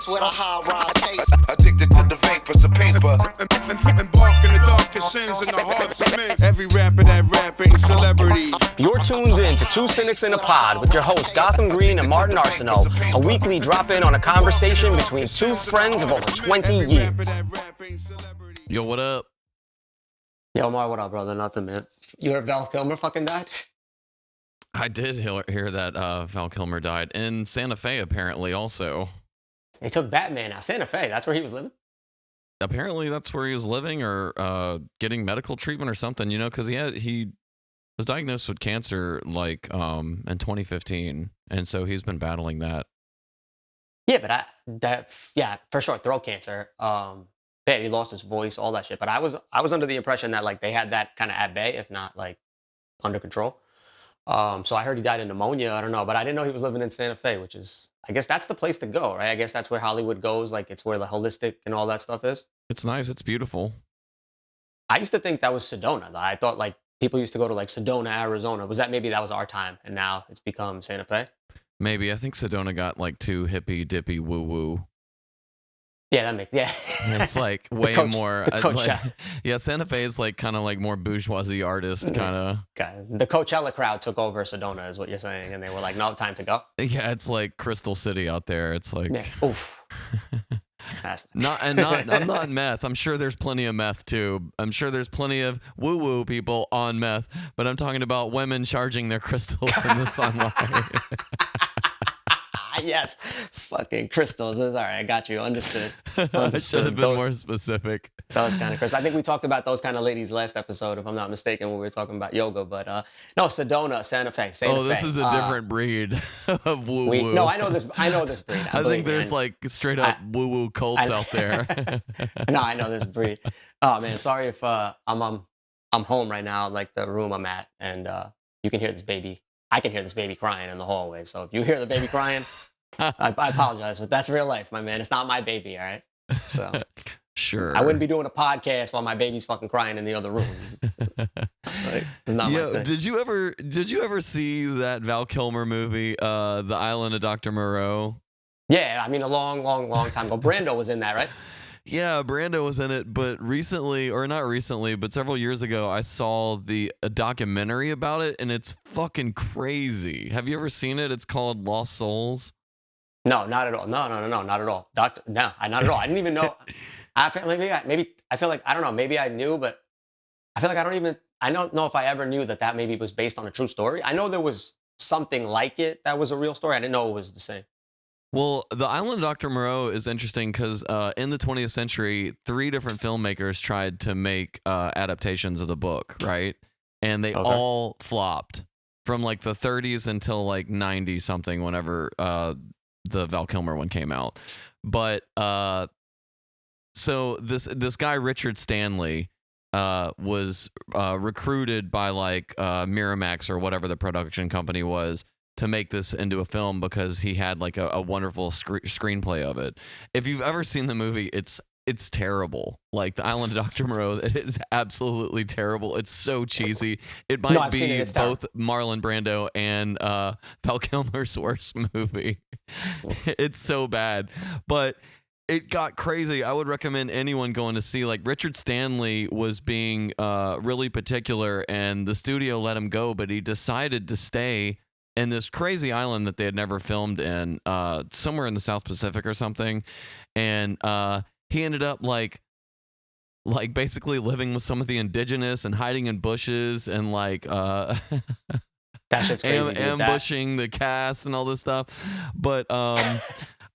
house with a high-rise taste. Addicted to the vapors of paper. Embark in the darkest sins in the hearts of men. Every rapper that rap ain't celebrity. You're tuned in to Two Cynics in a Pod with your hosts Gotham Green and Martin Arsenault, a weekly drop-in on a conversation between two friends of over 20 years. Yo, what up? Yo, Mar, what up, brother? Nothing, man. You heard Val Kilmer fucking died? I did hear that Val Kilmer died in Santa Fe, apparently, also. They took Batman out. Santa Fe, that's where he was living? Apparently, that's where he was living or getting medical treatment or something, you know, because he was diagnosed with cancer, like, in 2015, and so he's been battling that. Yeah, but for sure, throat cancer. Yeah, he lost his voice, all that shit. But I was under the impression that, like, they had that kind of at bay, if not, like, under control. So I heard he died of pneumonia. I don't know, but I didn't know he was living in Santa Fe, which is, I guess that's the place to go, right? I guess that's where Hollywood goes. Like, it's where the holistic and all that stuff is. It's nice. It's beautiful. I used to think that was Sedona, though. I thought, like, people used to go to, like, Sedona, Arizona. Maybe that was our time, and now it's become Santa Fe? Maybe. I think Sedona got, like, too hippy-dippy woo-woo. Yeah, It's like way more. Yeah, Santa Fe is like kind of like more bourgeoisie artist kind of. Okay. The Coachella crowd took over Sedona, is what you're saying, and they were like, "No, time to go." Yeah, it's like Crystal City out there. It's like, oof. I'm not meth. I'm sure there's plenty of meth too. I'm sure there's plenty of woo-woo people on meth, but I'm talking about women charging their crystals in the sunlight. Yes, fucking crystals. All right, I got you. Understood. I should have been more specific. Those kind of crystals. I think we talked about those kind of ladies last episode, if I'm not mistaken, when we were talking about yoga. But no, Sedona, Santa Fe. This is a different breed of woo-woo. No, I know this breed. I think there's like straight up woo-woo cults out there. No, I know this breed. Oh man, sorry if I'm home right now, like the room I'm at, and you can hear this baby. I can hear this baby crying in the hallway. So if you hear the baby crying, I apologize, but that's real life, my man. It's not my baby, all right? So sure. I wouldn't be doing a podcast while my baby's fucking crying in the other rooms. Like, it's not my thing. Did you ever see that Val Kilmer movie, The Island of Dr. Moreau? Yeah, I mean a long time ago. Brando was in that, right? Yeah, Brando was in it, but but several years ago, I saw a documentary about it, and it's fucking crazy. Have you ever seen it? It's called Lost Souls. No, not at all. No, not at all. Not at all. I didn't even know. I feel like I don't know. Maybe I knew, but I feel like I don't know if I ever knew that maybe was based on a true story. I know there was something like it that was a real story. I didn't know it was the same. Well, The Island of Dr. Moreau is interesting because in the 20th century, 3 different filmmakers tried to make adaptations of the book, right? And they all flopped from like the 30s until like 90 something whenever the Val Kilmer one came out. But so this guy Richard Stanley was recruited by like Miramax or whatever the production company was to make this into a film because he had like a wonderful screenplay of it. If you've ever seen the movie, it's terrible. Like The Island of Dr. Moreau, it is absolutely terrible. It's so cheesy. It might be both Marlon Brando and Val Kilmer's worst movie. It's so bad. But it got crazy. I would recommend anyone going to see. Like Richard Stanley was being really particular, and the studio let him go, but he decided to stay in this crazy island that they had never filmed in, somewhere in the South Pacific or something. And he ended up like basically living with some of the indigenous and hiding in bushes and like that shit's crazy. Ambushing the cast and all this stuff. But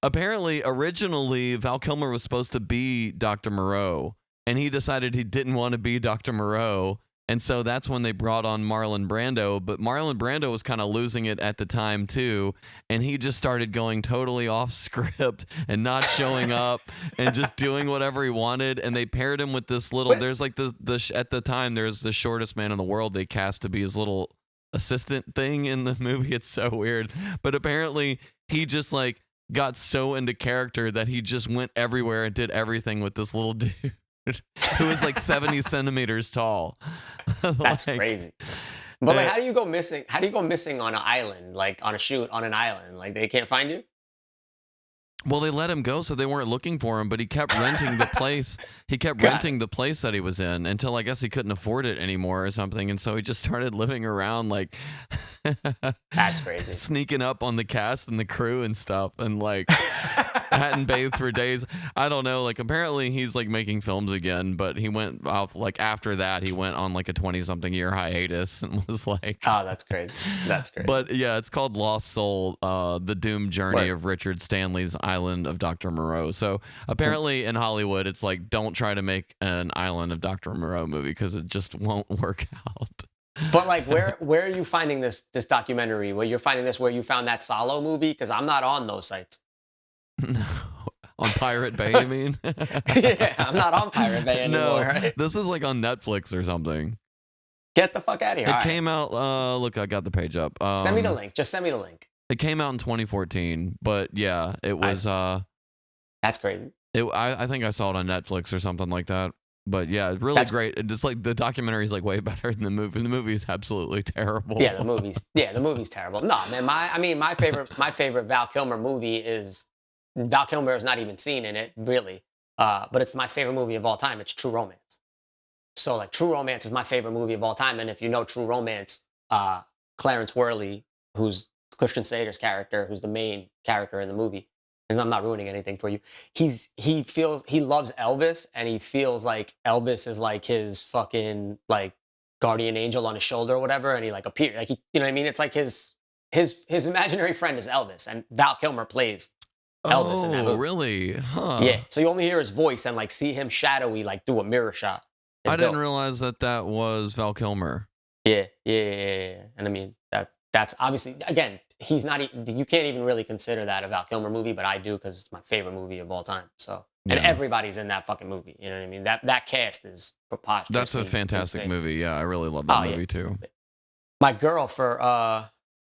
apparently originally Val Kilmer was supposed to be Dr. Moreau, and he decided he didn't want to be Dr. Moreau. And so that's when they brought on Marlon Brando. But Marlon Brando was kind of losing it at the time, too. And he just started going totally off script and not showing up and just doing whatever he wanted. And they paired him with this little, there's like at the time, there's the shortest man in the world they cast to be his little assistant thing in the movie. It's so weird. But apparently he just like got so into character that he just went everywhere and did everything with this little dude who was like 70 centimeters tall. That's crazy. But like, how do you go missing? How do you go missing on an island, like on a shoot on an island? Like they can't find you? Well, they let him go, so they weren't looking for him, but he kept renting the place. He kept renting the place that he was in until I guess he couldn't afford it anymore or something, and so he just started living around like That's crazy. sneaking up on the cast and the crew and stuff, and like hadn't bathed for days. I don't know. Like apparently he's like making films again, but he went off like after that he went on like a 20-something year hiatus and was like, Oh, that's crazy. That's crazy. But yeah, it's called Lost Soul, the doomed journey Right. of Richard Stanley's Island of Dr. Moreau. So apparently in Hollywood, it's like, don't try to make an Island of Dr. Moreau movie because it just won't work out. But like, where are you finding this documentary? Where you're finding this? Where you found that Solo movie? Because I'm not on those sites. No. On Pirate Bay, you mean? Yeah, I'm not on Pirate Bay anymore. No, Right? this is like on Netflix or something. Get the fuck out of here. It All right. came out, look, I got the page up. Send me the link. Just send me the link. It came out in 2014, but yeah, it was, That's crazy. I think I saw it on Netflix or something like that. But yeah, it's really That's- great. It just like the documentary is like way better than the movie. The movie is absolutely terrible. Yeah, the movie's terrible. No, man, my favorite Val Kilmer movie is Val Kilmer is not even seen in it, really. But it's my favorite movie of all time. It's True Romance. So like True Romance is my favorite movie of all time. And if you know True Romance, Clarence Worley, who's Christian Slater's character, who's the main character in the movie, and I'm not ruining anything for you. He loves Elvis, and he feels like Elvis is like his fucking like guardian angel on his shoulder or whatever, and he like appears like you know what I mean? It's like his imaginary friend is Elvis, and Val Kilmer plays Elvis in that movie. Really? Huh. Yeah, so you only hear his voice and like see him shadowy like through a mirror shot. It's I didn't dope. realize that was Val Kilmer. Yeah. And I mean that's obviously again he's not. You can't even really consider that a Val Kilmer movie, but I do because it's my favorite movie of all time. So and Yeah. everybody's in that fucking movie. You know what I mean? That cast is preposterous. That's a fantastic movie. Yeah, I really love that movie too. My girl for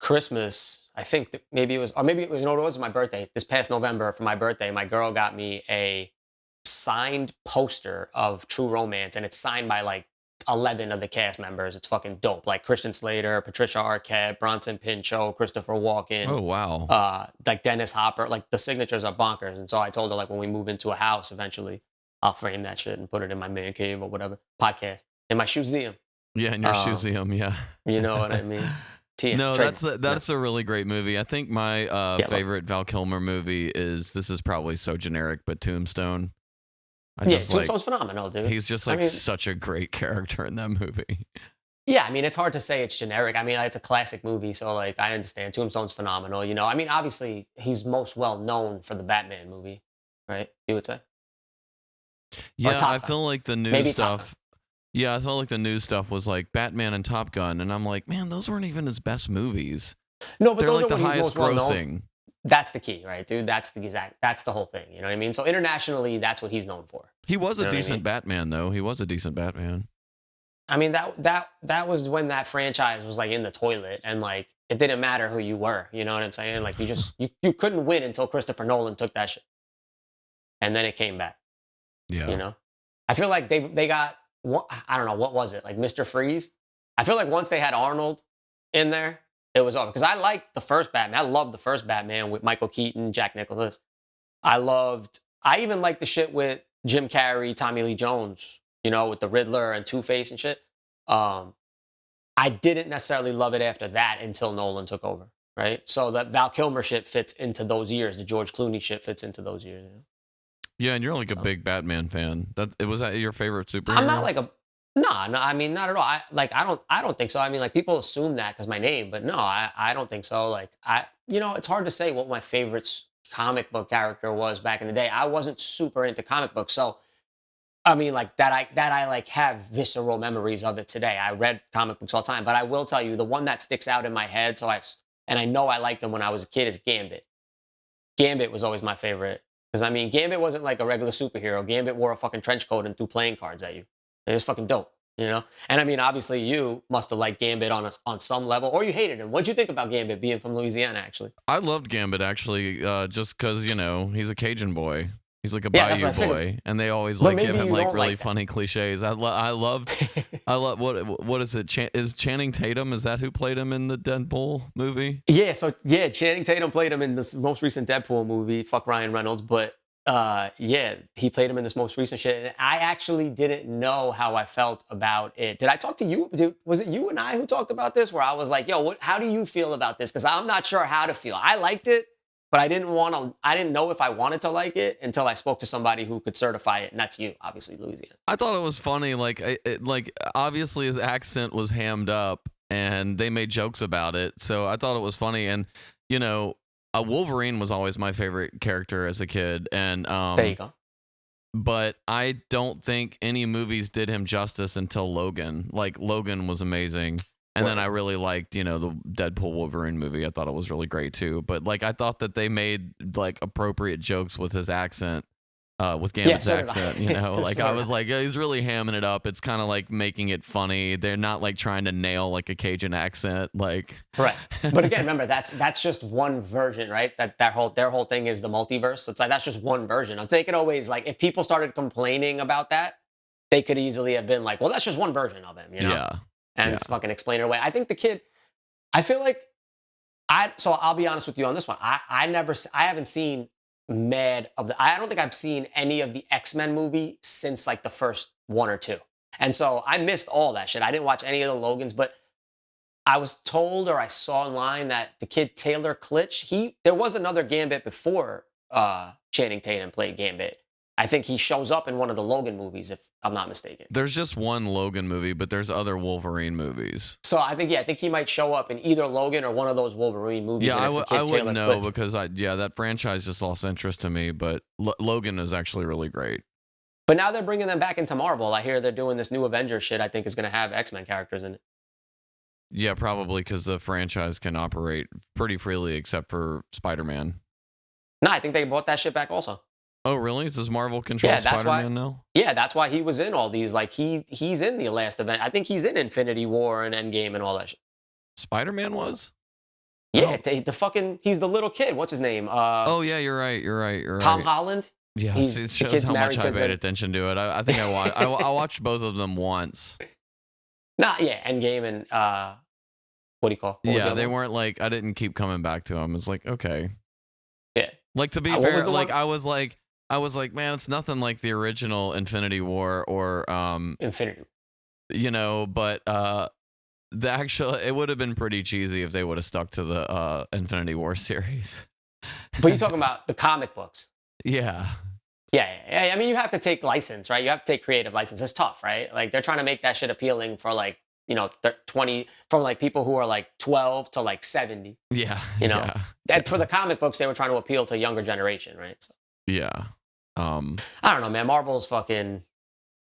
Christmas, I think maybe it was you know what it was my birthday. This past November for my birthday, my girl got me a signed poster of True Romance, and it's signed by like 11 of the cast members. It's fucking dope. Like Christian Slater, Patricia Arquette, Bronson Pinchot, Christopher Walken. Oh wow. Like Dennis Hopper. Like the signatures are bonkers. And so I told her like when we move into a house eventually, I'll frame that shit and put it in my man cave or whatever podcast in my museum. Yeah, in your museum. Yeah. You know what I mean? No, that's a really great movie. I think my favorite Val Kilmer movie is, this is probably so generic, but Tombstone. Tombstone's phenomenal, dude. He's just like such a great character in that movie. Yeah, I mean, it's hard to say it's generic. I mean, it's a classic movie, so like I understand. Tombstone's phenomenal. You know, I mean, obviously he's most well known for the Batman movie, right? You would say. Yeah, Top I Gun. feel like the new Maybe Top stuff. Yeah, I felt like the new stuff was like Batman and Top Gun, and I'm like, man, those weren't even his best movies. No, but They're those like are the what he's highest most well known. grossing. That's the key, right, dude? That's the whole thing. You know what I mean? So internationally, that's what he's known for. He was a You know what I decent mean? Batman, though. He was a decent Batman. I mean, that was when that franchise was like in the toilet, and like it didn't matter who you were. You know what I'm saying? Like you couldn't win until Christopher Nolan took that shit, and then it came back. Yeah. You know, I feel like they got I don't know what was it, like Mr. Freeze. I feel like once they had Arnold in there, it was over. Because I liked the first Batman. I loved the first Batman with Michael Keaton, Jack Nicholson. I even liked the shit with Jim Carrey, Tommy Lee Jones, you know, with the Riddler and Two-Face and shit. I didn't necessarily love it after that until Nolan took over, right? So that Val Kilmer shit fits into those years. The George Clooney shit fits into those years. You know? Yeah, and you're like a big Batman fan. Was that your favorite superhero? I'm not like a no. I mean, not at all. I don't think so. I mean, like people assume that because my name, but no, I don't think so. Like it's hard to say what my favorite comic book character was back in the day. I wasn't super into comic books, so I mean, like I like have visceral memories of it today. I read comic books all the time, but I will tell you the one that sticks out in my head. And I know I liked them when I was a kid is Gambit. Gambit was always my favorite. Because, I mean, Gambit wasn't like a regular superhero. Gambit wore a fucking trench coat and threw playing cards at you. It was fucking dope, you know? And, I mean, obviously, you must have liked Gambit on some level, or you hated him. What'd you think about Gambit being from Louisiana, actually? I loved Gambit, actually, just because, he's a Cajun boy. He's like a Yeah, that's bayou what I figured. boy, and they always But like give maybe him you like don't really like that. funny cliches. I love what is it? Is Channing Tatum? Is that who played him in the Deadpool movie? Yeah, so yeah, Channing Tatum played him in this most recent Deadpool movie. Fuck Ryan Reynolds, but yeah, he played him in this most recent shit. And I actually didn't know how I felt about it. Did I talk to you? Was it you and I who talked about this? Where I was like, "Yo, how do you feel about this?" Because I'm not sure how to feel. I liked it, but I didn't want to. I didn't know if I wanted to like it until I spoke to somebody who could certify it, and that's you, obviously, Louisiana. I thought it was funny. Like obviously his accent was hammed up, and they made jokes about it. So I thought it was funny. And you know, Wolverine was always my favorite character as a kid, and There you go. but I don't think any movies did him justice until Logan. Like Logan was amazing. And then I really liked, you know, the Deadpool Wolverine movie. I thought it was really great too. But like I thought that they made like appropriate jokes with his accent, with Gambit's so did I. accent, you know. Like So I did was I. like, yeah, he's really hamming it up. It's kind of like making it funny. They're not like trying to nail like a Cajun accent. Like Right. But again, remember that's just one version, right? Their whole thing is the multiverse. So it's like that's just one version. They could always like if people started complaining about that, they could easily have been like, well, that's just one version of him, you know? yeah. And fucking explain it away. I think the kid, I feel like so I'll be honest with you on this one. I haven't seen I don't think I've seen any of the X-Men movie since like the first one or two. And so I missed all that shit. I didn't watch any of the Logans, but I was told or I saw online that the kid Taylor Klitsch, there was another Gambit before Channing Tatum played Gambit. I think he shows up in one of the Logan movies, if I'm not mistaken. There's just one Logan movie, but there's other Wolverine movies. So I think he might show up in either Logan or one of those Wolverine movies. Yeah, and I wouldn't know Klitsch. because that franchise just lost interest to me. But Logan is actually really great. But now they're bringing them back into Marvel. I hear they're doing this new Avengers shit. I think is going to have X-Men characters in it. Yeah, probably because the franchise can operate pretty freely, except for Spider-Man. No, I think they brought that shit back also. Oh, really? Does Marvel control that's why. Spider-Man now? Yeah, that's why he was in all these. Like he's in the last event. I think he's in Infinity War and Endgame and all that shit. Spider-Man was? Yeah, he's the little kid. What's his name? Oh yeah, you're right. Tom Holland. Yeah, He's it the shows kid's how married much to I paid attention to it. I think I watched. I watched both of them once. Endgame and what do you call? What was the Yeah, other they one? weren't like I didn't keep coming back to them. It's like okay. Yeah. Like to be What fair, was the like one? I was like, man, it's nothing like the original Infinity War or Infinity. you know, but the actual it would have been pretty cheesy if they would have stuck to the Infinity War series. But you're talking about the comic books. Yeah. Yeah. I mean, you have to take license, right? You have to take creative license. It's tough, right? Like they're trying to make that shit appealing for like, 20 from like people who are like 12 to like 70. Yeah. Yeah. And for the comic books, they were trying to appeal to a younger generation, right? So, Yeah. I don't know, man. Marvel's fucking.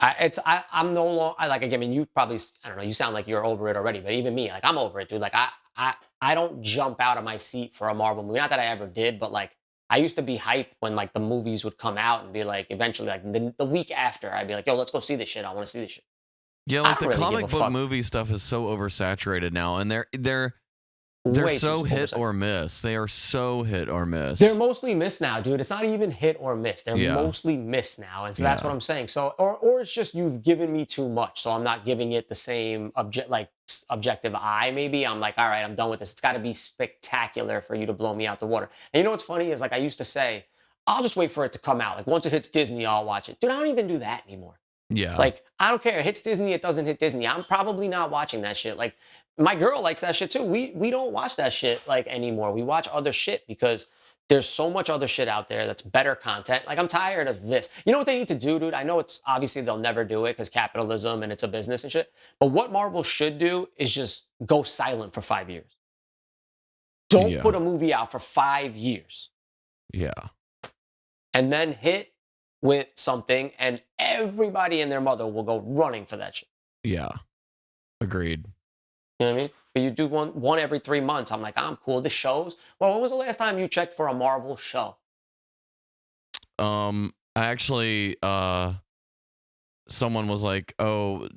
I'm no longer like again. I mean, you probably I don't know. You sound like you're over it already, but even me, like I'm over it, dude. Like I don't jump out of my seat for a Marvel movie. Not that I ever did, but like I used to be hyped when like the movies would come out and be like eventually like the week after I'd be like, yo, let's go see this shit. I want to see this shit. Yeah, like the really give comic a book fuck. movie stuff is so oversaturated now, and they're Way so too hit oversaturated. or miss. They are so hit or miss. They're mostly miss now, dude. It's not even hit or miss. They're Yeah. mostly miss now. And so that's what I'm saying. So, or it's just you've given me too much. So I'm not giving it the same objective eye, maybe. I'm like, all right, I'm done with this. It's got to be spectacular for you to blow me out the water. And you know what's funny is like I used to say, I'll just wait for it to come out. Like once it hits Disney, I'll watch it. Dude, I don't even do that anymore. Yeah. Like, I don't care. It hits Disney, it doesn't hit Disney. I'm probably not watching that shit. Like, my girl likes that shit too. We don't watch that shit like anymore. We watch other shit because there's so much other shit out there that's better content. Like, I'm tired of this. You know what they need to do, dude? I know it's obviously they'll never do it because capitalism and it's a business and shit. But what Marvel should do is just go silent for 5 years. Don't put a movie out for 5 years. Yeah. And then hit with something and everybody and their mother will go running for that shit. Yeah. Agreed. You know what I mean? But you do one every 3 months. I'm like, I'm cool. The shows. Well, when was the last time you checked for a Marvel show? I actually someone was like, "Oh,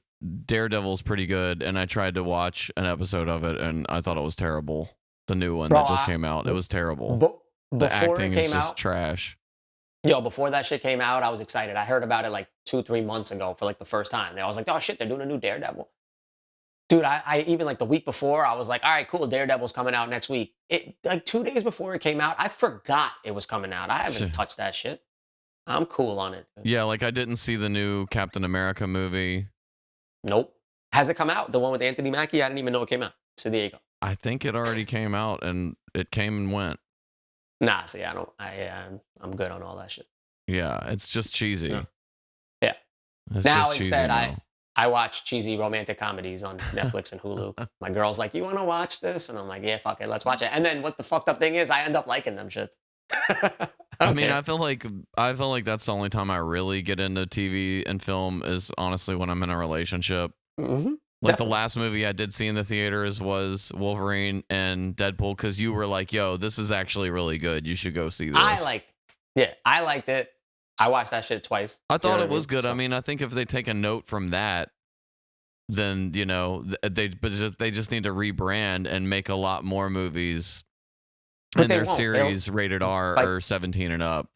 Daredevil's pretty good," and I tried to watch an episode of it and I thought it was terrible. The new one Bro, that just came out. It was terrible. Before The acting it came is just out, trash. Yo, before that shit came out, I was excited. I heard about it like 2, 3 months ago for like the first time. And I was like, oh shit, they're doing a new Daredevil. Dude, I even like the week before, I was like, all right, cool, Daredevil's coming out next week. It like 2 days before it came out, I forgot it was coming out. I haven't touched that shit. I'm cool on it. Dude. Yeah, like I didn't see the new Captain America movie. Nope. Has it come out? The one with Anthony Mackie? I didn't even know it came out. So there you go. I think it already came out and it came and went. Nah, see, I don't. I'm good on all that shit. Yeah, it's just cheesy. No. Yeah. It's now just cheesy instead, now. I watch cheesy romantic comedies on Netflix and Hulu. My girl's like, "You want to watch this?" And I'm like, "Yeah, fuck it, let's watch it." And then what the fucked up thing is, I end up liking them shits. I mean, I feel like that's the only time I really get into TV and film is honestly when I'm in a relationship. Mm-hmm. Like the last movie I did see in the theaters was Wolverine and Deadpool because you were like, "Yo, this is actually really good. You should go see this." I liked it. I watched that shit twice. I thought it was mean? good. So, I mean, I think if they take a note from that, then they just need to rebrand and make a lot more movies in their series rated R or 17 and up.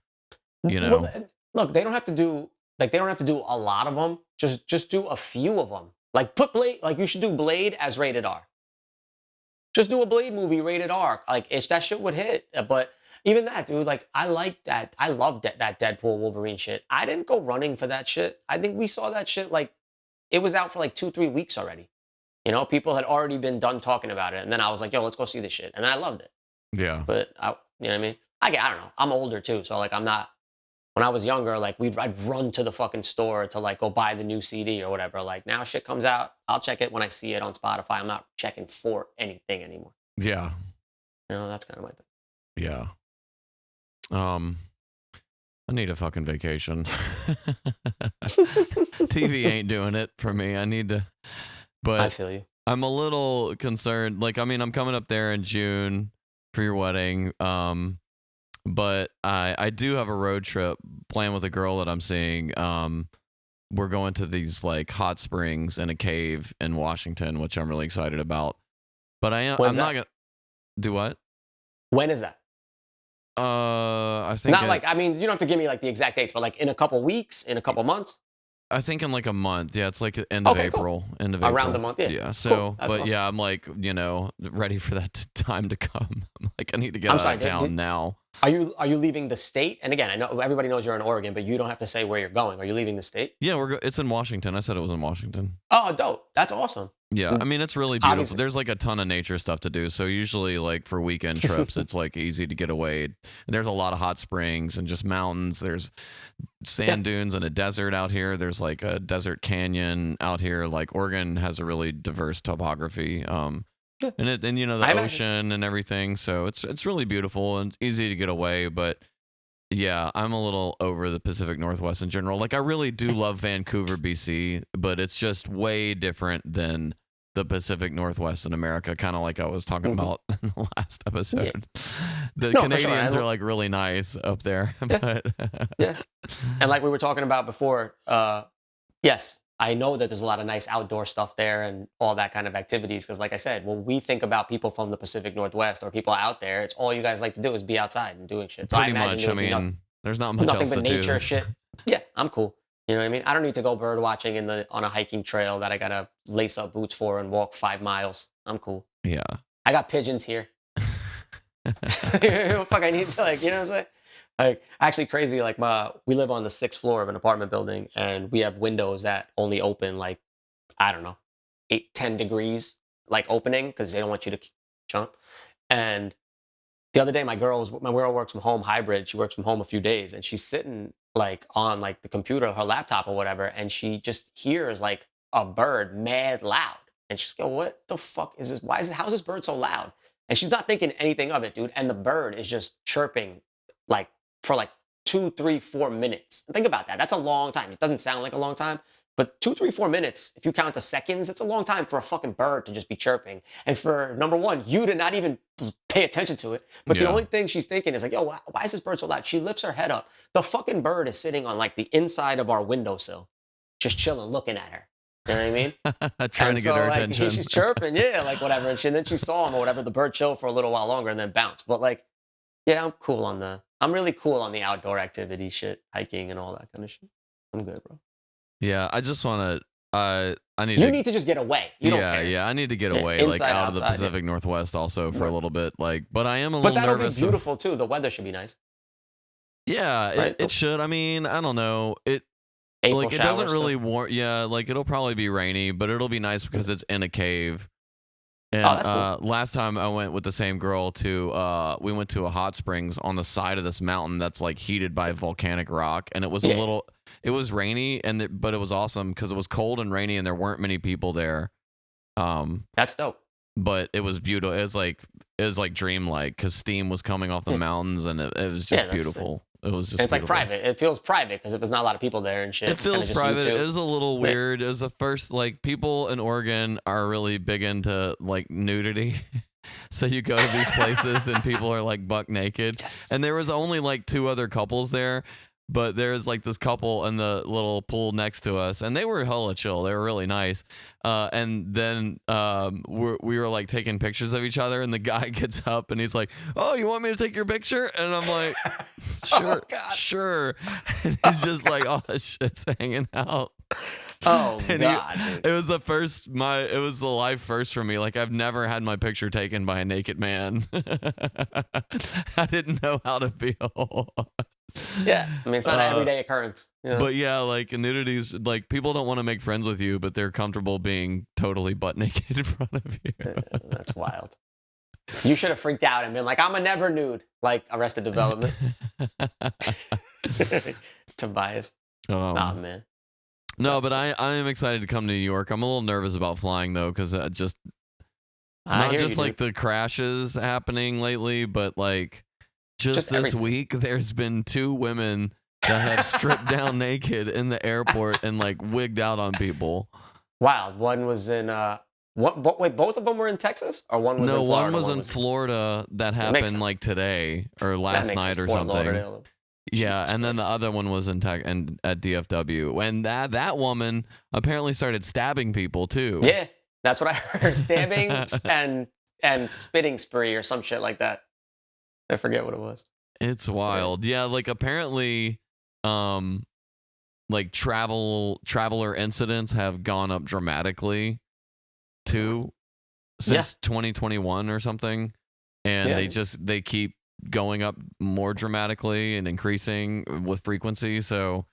You know, well, look, they don't have to do a lot of them. Just do a few of them. Like put Blade. Like you should do Blade as rated R. Just do a Blade movie rated R. Like that shit would hit. But even that, dude, like I like that. I loved that Deadpool Wolverine shit. I didn't go running for that shit. I think we saw that shit like it was out for like 2-3 weeks already. You know, people had already been done talking about it, and then I was like, "Yo, let's go see this shit," and then I loved it. yeah. But you know what I mean? I don't know. I'm older too, so like I'm not. When I was younger, like I'd run to the fucking store to like go buy the new CD or whatever. Like now shit comes out, I'll check it when I see it on Spotify. I'm not checking for anything anymore. Yeah. You know, that's kind of my thing. Yeah. I need a fucking vacation. TV ain't doing it for me. I need to, but I feel you. I'm a little concerned. Like, I mean, I'm coming up there in June for your wedding. But I do have a road trip planned with a girl that I'm seeing. We're going to these like hot springs in a cave in Washington, which I'm really excited about. But I'm not gonna do what? When is that? I think Not like, I mean, you don't have to give me like the exact dates, but like in a couple weeks, in a couple months. I think in like a month. Yeah, it's like end of April. Cool. End of April. Around the month, yeah. Yeah. So, cool. But awesome. Yeah, I'm like, ready for that time to come. I'm like, I need to get out of town now. Are you leaving the state? And again, I know everybody knows you're in Oregon, but you don't have to say where you're going. Are you leaving the state? Yeah, it's in Washington. I said it was in Washington. Oh, dope. That's awesome. Yeah, I mean, it's really beautiful. Obviously. There's like a ton of nature stuff to do. So usually like for weekend trips, it's like easy to get away. There's a lot of hot springs and just mountains. There's sand dunes and a desert out here. There's like a desert canyon out here. Like Oregon has a really diverse topography. And the ocean and everything. So it's really beautiful and easy to get away. But yeah, I'm a little over the Pacific Northwest in general. Like I really do love Vancouver, BC, but it's just way different than the Pacific Northwest in America, kind of like I was talking about in the last episode. Yeah. The Canadians are like really nice up there. Yeah. But yeah. And like we were talking about before, yes, I know that there's a lot of nice outdoor stuff there and all that kind of activities. Because like I said, when we think about people from the Pacific Northwest or people out there, it's all you guys like to do is be outside and doing shit. So pretty I imagine much. There's not much nothing else but to nature do. shit. Yeah, I'm cool. You know what I mean? I don't need to go bird watching on a hiking trail that I gotta lace up boots for and walk 5 miles. I'm cool. Yeah. I got pigeons here. Fuck, I need to you know what I'm saying? Like actually crazy. Like we live on the 6th floor of an apartment building, and we have windows that only open like I don't know 8-10 degrees like opening because they don't want you to jump. And the other day, my girl works from home hybrid. She works from home a few days, and she's sitting like on like the computer, her laptop or whatever, and she just hears like a bird mad loud, and she's go, "What the fuck is this? How is this bird so loud?" And she's not thinking anything of it, dude. And the bird is just chirping like for like 2, 3, 4 minutes. Think about that. That's a long time. It doesn't sound like a long time, but 2, 3, 4 minutes, if you count the seconds, it's a long time for a fucking bird to just be chirping. And for number one, you to not even pay attention to it. But the only thing she's thinking is like, yo, why is this bird so loud? She lifts her head up. The fucking bird is sitting on like the inside of our windowsill, just chilling, looking at her. You know what I mean? Trying to get her attention. She's chirping, yeah, like whatever. And then she saw him or whatever. The bird chilled for a little while longer and then bounced. But like, yeah, I'm cool on the I'm really cool on the outdoor activity shit, hiking and all that kind of shit. I'm good, bro. Yeah, I just want to. I need You to. need to just get away. You don't care. Yeah, I need to get Yeah, away, like inside, out of the outside, yeah. Pacific Northwest, also for a little bit. Like, but I am a But little that'll be nervous. beautiful too. The weather should be nice. Yeah, Right? it should. I mean, I don't know. April Like it showers, doesn't really so- warm. Yeah, like it'll probably be rainy, but it'll be nice because it's in a cave. And Oh, that's cool. last time I went with the same girl to we went to a hot springs on the side of this mountain that's like heated by volcanic rock, and it was Yeah. a little. It was rainy, but it was awesome because it was cold and rainy, and there weren't many people there. That's dope. But it was beautiful. It was like dreamlike because steam was coming off the mountains, and it was Yeah, just that's beautiful. It was just. And it's like beautiful. private. It feels private because if there's not a lot of people there and shit, It it's kinda feels just you private. two. It was a little weird. It was the first, like, people in Oregon are really big into like nudity. So you go to these places and people are like buck naked. Yes. And there was only like 2 other couples there, but there was like this couple in the little pool next to us, and they were hella chill. They were really nice. And then we were like taking pictures of each other, and the guy gets up and he's like, "Oh, you want me to take your picture?" And I'm like, "Sure, God. sure." And he's just like, "Oh, this shit's hanging out." Oh And God, dude. it was it was the life first for me. Like I've never had my picture taken by a naked man. I didn't know how to feel. Yeah, I mean it's not an everyday occurrence. You know? But yeah, like nudity's like people don't want to make friends with you, but they're comfortable being totally butt naked in front of you. That's wild. You should have freaked out and been like, "I'm a never nude," like Arrested Development. Tobias. Nah, man. No, but I am excited to come to New York. I'm a little nervous about flying though, because just I not hear just you, like dude. the crashes happening lately, but like just this everything. week, there's been 2 women that have stripped down naked in the airport and like wigged out on people. Wild. One was in what? Wait, both of them were in Texas, or one was No, in Florida? one was in Florida that makes happened sense. like today or That last makes night sense. or Fort something. Lauderdale. Yeah, Jesus and then the Christ. other one was in and at DFW, and that woman apparently started stabbing people too. Yeah, that's what I heard. Stabbing and spitting spree or some shit like that. I forget what it was. It's wild. Yeah, like apparently, like traveler incidents have gone up dramatically too since 2021 or something, and they keep going up more dramatically and increasing with frequency. So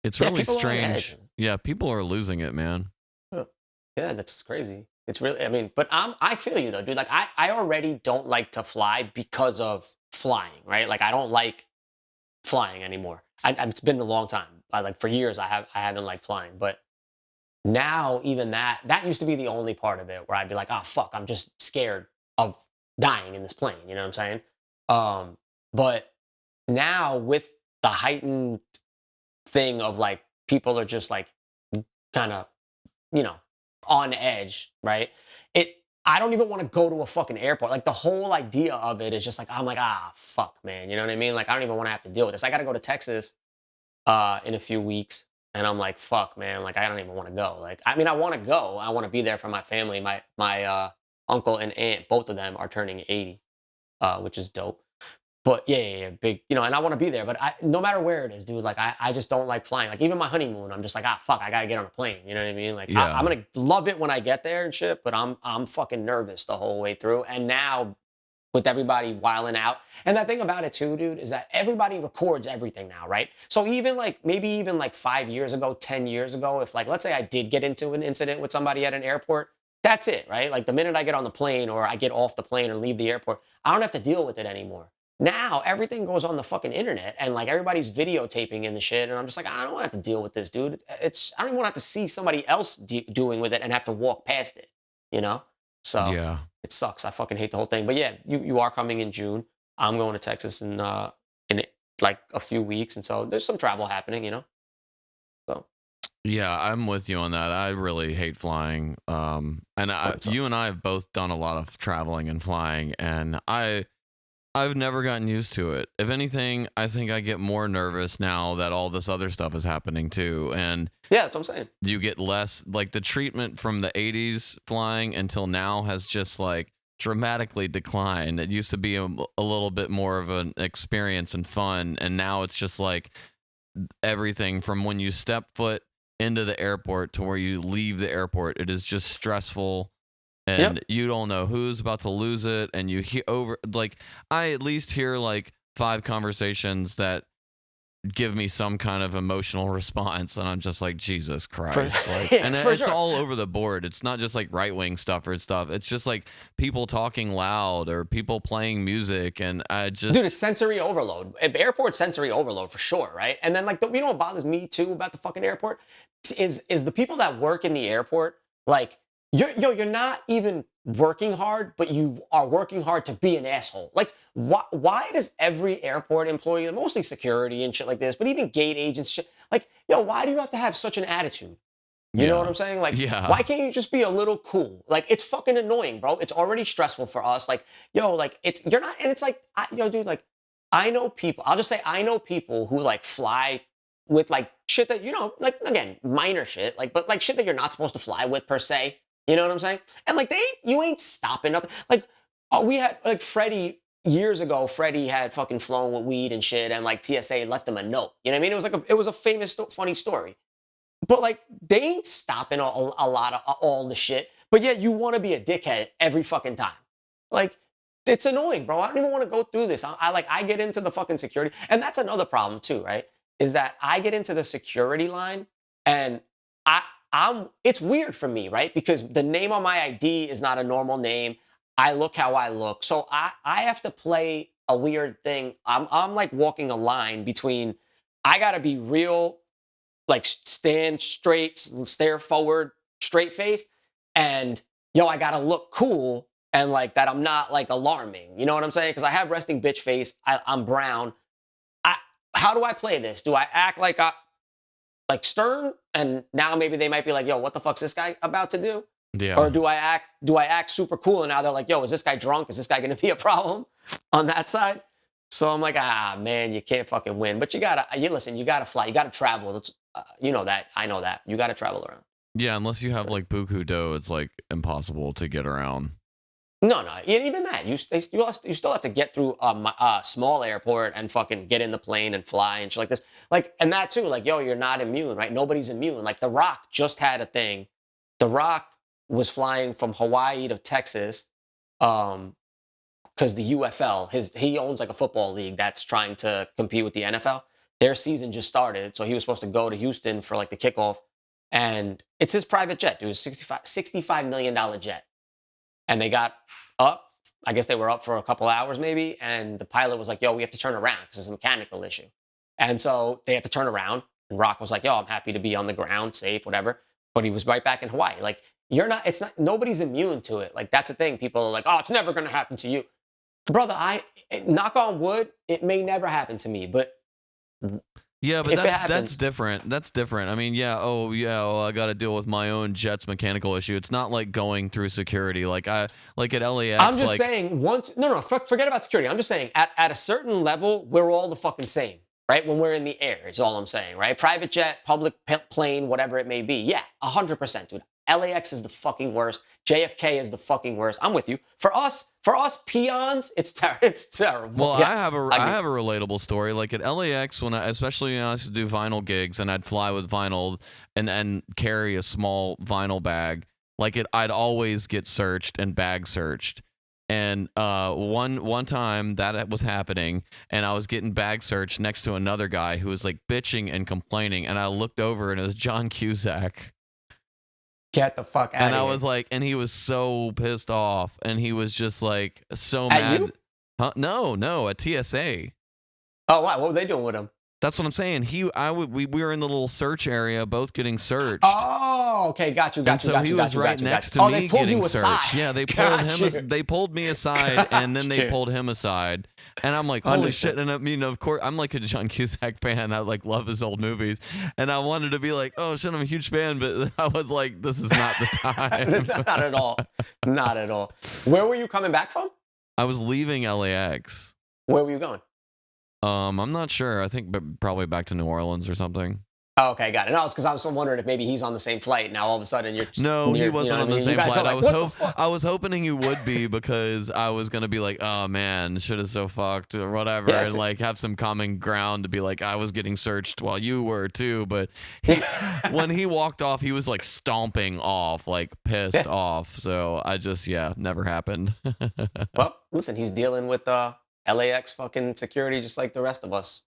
it's really people are on strange. edge. Yeah, people are losing it, man. Yeah, that's crazy. It's really, I mean, but I feel you though, dude. Like I already don't like to fly because of flying, right? Like I don't like flying anymore. It's been a long time. Like for years I haven't liked flying, but now even that used to be the only part of it where I'd be like, "Oh fuck, I'm just scared of dying in this plane." You know what I'm saying? But now with the heightened thing of like people are just like kind of, you know, on edge, right? I don't even want to go to a fucking airport. Like the whole idea of it is just like, I'm like, fuck, man. You know what I mean? Like I don't even want to have to deal with this. I got to go to Texas in a few weeks. And I'm like, fuck, man. Like I don't even want to go. Like, I mean, I want to go. I want to be there for my family. My uncle and aunt, both of them are turning 80, which is dope. But yeah, big, you know, and I want to be there. But no matter where it is, dude, like I just don't like flying. Like even my honeymoon, I'm just like, fuck, I gotta get on a plane. You know what I mean? Like I'm gonna love it when I get there and shit, but I'm fucking nervous the whole way through. And now with everybody wilding out, and that thing about it too, dude, is that everybody records everything now, right? So even like maybe even like 5 years ago, 10 years ago, if like let's say I did get into an incident with somebody at an airport. That's it, right? Like the minute I get on the plane or I get off the plane or leave the airport, I don't have to deal with it anymore. Now everything goes on the fucking internet and like everybody's videotaping in the shit. And I'm just like, I don't want to have to deal with this, dude. I don't even want to have to see somebody else doing with it and have to walk past it, you know? So Yeah. it sucks. I fucking hate the whole thing. But yeah, you are coming in June. I'm going to Texas in like a few weeks. And so there's some travel happening, you know? So Yeah, I'm with you on that. I really hate flying. And you and I have both done a lot of traveling and flying, and I've never gotten used to it. If anything, I think I get more nervous now that all this other stuff is happening too. And yeah, that's what I'm saying. you get less, like the treatment from the 80s flying until now has just like dramatically declined. It used to be a little bit more of an experience and fun, and now it's just like everything from when you step foot into the airport to where you leave the airport. It is just stressful, and you don't know who's about to lose it, and you hear over like I at least hear like 5 conversations that give me some kind of emotional response, and I'm just like, Jesus Christ. And it's all over the board. It's not just like right-wing stuff or stuff. It's just like people talking loud or people playing music, and I just... Dude, it's sensory overload. Airport sensory overload for sure, right? And then like, you know what bothers me too about the fucking airport? Is the people that work in the airport, like, you're not even working hard, but you are working hard to be an asshole. Like, why does every airport employee, mostly security and shit like this, but even gate agents, shit, like, why do you have to have such an attitude? You know what I'm saying? Like, why can't you just be a little cool? Like, it's fucking annoying, bro. It's already stressful for us. Like, like, you're not, and it's like, dude, like, I know people, I'll just say, I know people who, like, fly with, like, shit that, like, again, minor shit, like, but, like, shit that you're not supposed to fly with, per se. You know what I'm saying? And like you ain't stopping nothing. Like we had like Freddie years ago. Freddie had fucking flown with weed and shit, and like TSA left him a note. You know what I mean? It was a famous, funny story. But like they ain't stopping a lot of all the shit. But yet you want to be a dickhead every fucking time. Like it's annoying, bro. I don't even want to go through this. I get into the fucking security, and that's another problem too, right? Is that I get into the security line and it's weird for me, right? Because the name on my ID is not a normal name. I look how I look. So I have to play a weird thing. I'm like walking a line between, I gotta be real, like stand straight, stare forward, straight faced, and I gotta look cool and like that I'm not like alarming. You know what I'm saying? Because I have resting bitch face. I'm brown. How do I play this? Do I act like stern, and now maybe they might be like, yo, what the fuck's this guy about to do? Yeah. Or do I act super cool, and now they're like, yo, is this guy drunk? Is this guy gonna be a problem on that side? So I'm like, man, you can't fucking win. But you gotta fly, you gotta travel. You know that, I know that. You gotta travel around. Yeah, unless you have like buku dough, it's like impossible to get around. No, even that. You still have to get through a small airport and fucking get in the plane and fly and shit like this. Like, and that too, like, yo, you're not immune, right? Nobody's immune. Like, The Rock just had a thing. The Rock was flying from Hawaii to Texas because the UFL, he owns like a football league that's trying to compete with the NFL. Their season just started, so he was supposed to go to Houston for like the kickoff. And it's his private jet, dude. $65 million jet. And they got up. I guess they were up for a couple hours maybe. And the pilot was like, yo, we have to turn around because it's a mechanical issue. And so they had to turn around. And Rock was like, yo, I'm happy to be on the ground, safe, whatever. But he was right back in Hawaii. Like, nobody's immune to it. Like, that's the thing. People are like, oh, it's never going to happen to you. Brother, knock on wood, it may never happen to me. But yeah, but that's different. That's different. I mean, I got to deal with my own jet's mechanical issue. It's not like going through security. Like at LAX. I'm just saying forget about security. I'm just saying at a certain level, we're all the fucking same, right? When we're in the air, it's all I'm saying, right? Private jet, public plane, whatever it may be. Yeah, 100%, dude. LAX is the fucking worst. JFK is the fucking worst. I'm with you. For us peons, it's terrible. Well, yes, I have a relatable story. Like at LAX, especially when I used to do vinyl gigs and I'd fly with vinyl and carry a small vinyl bag, I'd always get searched and bag searched. And one time that was happening, and I was getting bag searched next to another guy who was like bitching and complaining, and I looked over and it was John Cusack. Get the fuck out of here. And I was like, and he was so pissed off, and he was just like so at mad. You? Huh? No, at TSA. Oh, wow. What were they doing with him? That's what I'm saying. We were in the little search area, both getting searched. Oh, okay, got you. So he was right next to me getting searched. Yeah, they pulled him. They pulled me aside, and then they pulled him aside. And I'm like, holy shit! And I mean, of course, I'm like a John Cusack fan. I like love his old movies, and I wanted to be like, oh shit, I'm a huge fan, but I was like, this is not the time. Not at all. Not at all. Where were you coming back from? I was leaving LAX. Where were you going? I'm not sure. I think probably back to New Orleans or something. Oh, okay, got it. No, it's because I was wondering if maybe he's on the same flight. Now all of a sudden you're just No, he you're- wasn't you know on what I the mean? same You guys flight. are like, I was hoping he would be because I was gonna be like, oh man, shit is so fucked or whatever, Yes. and like have some common ground to be like, I was getting searched while you were too. But he, when he walked off, he was like stomping off, like pissed off. So I just never happened. Well, listen, he's dealing with LAX fucking security just like the rest of us.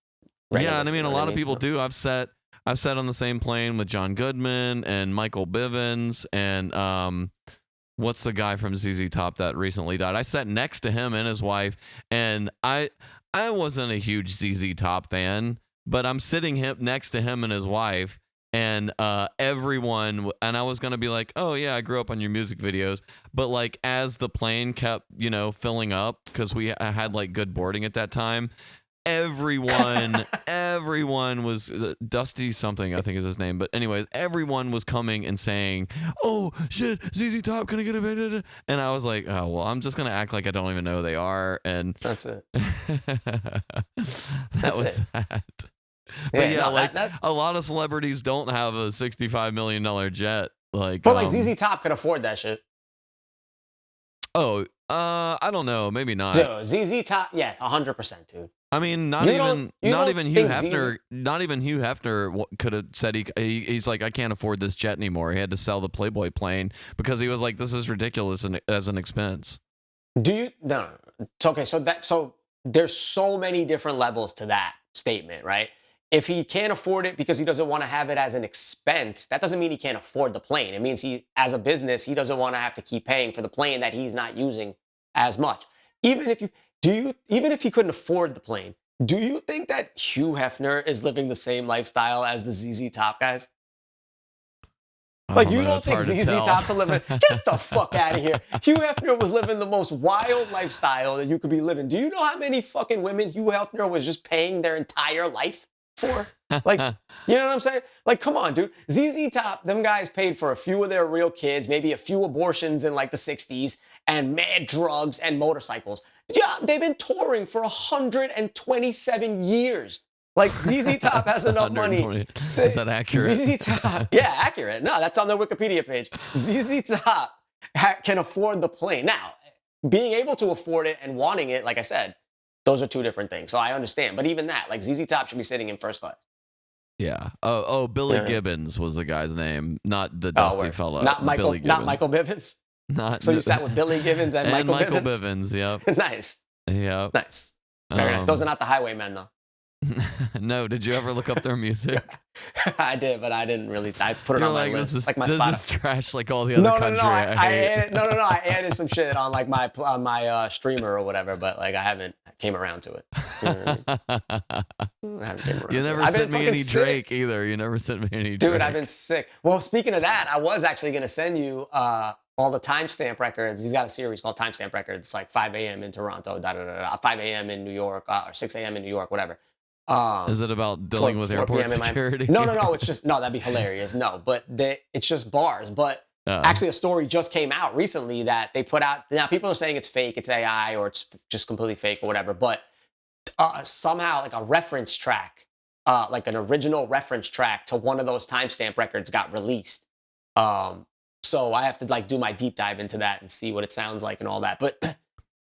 Yeah, and I regulars, mean, you know a what lot of people do. I've sat on the same plane with John Goodman and Michael Bivins and what's the guy from ZZ Top that recently died? I sat next to him and his wife, and I wasn't a huge ZZ Top fan, but I'm sitting next to him and his wife, and everyone, and I was gonna be like, oh yeah, I grew up on your music videos, but like as the plane kept filling up because I had like good boarding at that time. Everyone was Dusty something, I think is his name. But anyways, everyone was coming and saying, "Oh shit, ZZ Top, can I get a bit?" And I was like, "Oh well, I'm just gonna act like I don't even know who they are." And That's it. that was that. But Yeah, no, like that- a lot of celebrities don't have a $65 million jet. Like, But like ZZ Top could afford that shit. I don't know, maybe not. Dude, ZZ Top, 100%, dude. I mean, not You even Hugh think Hefner. Not even Hugh Hefner could have said he's like, I can't afford this jet anymore. He had to sell the Playboy plane because he was like, this is ridiculous as an expense. Do you? No. It's okay. So there's so many different levels to that statement, right? If he can't afford it because he doesn't want to have it as an expense, that doesn't mean he can't afford the plane. It means as a business, he doesn't want to have to keep paying for the plane that he's not using as much. Even if he couldn't afford the plane, do you think that Hugh Hefner is living the same lifestyle as the ZZ Top guys? Like, you don't think ZZ Top's living? Get the fuck out of here. Hugh Hefner was living the most wild lifestyle that you could be living. Do you know how many fucking women Hugh Hefner was just paying their entire life for? Like, you know what I'm saying? Like, come on, dude. ZZ Top, them guys paid for a few of their real kids, maybe a few abortions in like the 60s, and mad drugs and motorcycles. Yeah, they've been touring for 127 years. Like, ZZ Top has enough money. Is that accurate? ZZ Top, accurate. No, that's on their Wikipedia page. ZZ Top can afford the plane. Now, being able to afford it and wanting it, like I said, those are two different things. So I understand. But even that, like, ZZ Top should be sitting in first class. Yeah. Oh, Billy Gibbons was the guy's name, not the Oh, dusty fellow. Not Michael. Billy Gibbons. Not Michael Bivins. Not So you sat with Billy Gibbons and Michael Bivins. Yep. Nice. Yep. Nice. Very nice. Those are not the Highwaymen, though. No, did you ever look up their music? I did, but I didn't really. I put it You're on my like, list, this is, like my this Spotify. is trash like all the other country I hate. added, I added some shit on like my streamer or whatever, but like I haven't came around to it. You know what I mean? I haven't came around You to never it. I've sent been me fucking any sick. Drake either. You never sent me any Dude, Drake. I've been sick. Well, speaking of that, I was actually going to send you all the timestamp records. He's got a series called Timestamp Records. It's like 5 a.m. in Toronto, 5 a.m. in New York, or 6 a.m. in New York, whatever. Is it about dealing with 4 airport PM in security? No, it's just, no, that'd be hilarious. No, but it's just bars. But actually, a story just came out recently that they put out. Now, people are saying it's fake, it's AI, or it's just completely fake or whatever. But somehow, like a reference track, like an original reference track to one of those timestamp records got released. So I have to like do my deep dive into that and see what it sounds like and all that. But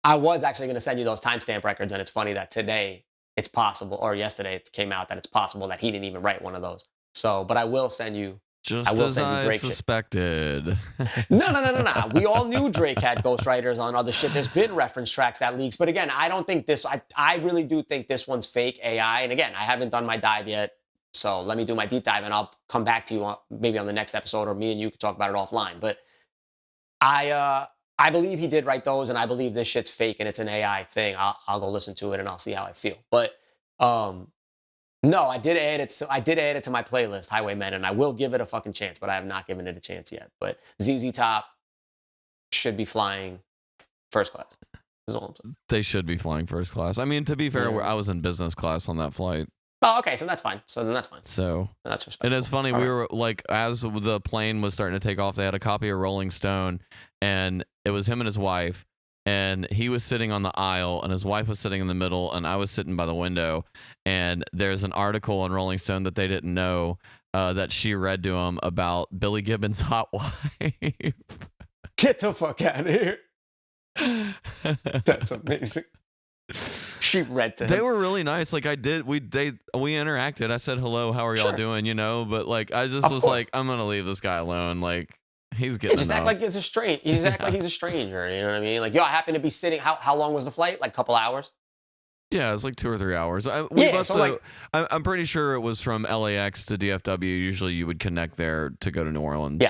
I was actually going to send you those timestamp records, and it's funny that today it's possible, or yesterday it came out that it's possible that he didn't even write one of those. So, but I will send you. Just I will as send you I Drake shit. suspected. No. We all knew Drake had ghostwriters on other shit. There's been reference tracks that leaks. But again, I don't think this, I really do think this one's fake AI. And again, I haven't done my dive yet. So let me do my deep dive and I'll come back to you maybe on the next episode, or me and you could talk about it offline. But I believe he did write those, and I believe this shit's fake and it's an AI thing. I'll go listen to it and I'll see how I feel. But no, I did add it. I did add it to my playlist, Highwaymen, and I will give it a fucking chance, but I have not given it a chance yet. But ZZ Top should be flying first class. Is all I'm saying. They should be flying first class. I mean, to be fair, I was in business class on that flight. Oh, okay, so that's fine. So that's fine. So that's respectable. And it's funny, we were like, as the plane was starting to take off, they had a copy of Rolling Stone, and it was him and his wife, and he was sitting on the aisle, and his wife was sitting in the middle, and I was sitting by the window. And there's an article in Rolling Stone that they didn't know that she read to him about Billy Gibbons' hot wife. Get the fuck out of here. That's amazing. She read to him. They were really nice. Like we interacted. I said hello, how are y'all doing? You know, but like I just was like, I'm gonna leave this guy alone. Like he's getting just act like it's a stranger. You just act like he's a stranger. You know what I mean? Like, yo, I happen to be sitting. How long was the flight? Like a couple hours. Yeah, it was like 2 or 3 hours. I'm pretty sure it was from LAX to DFW. Usually you would connect there to go to New Orleans.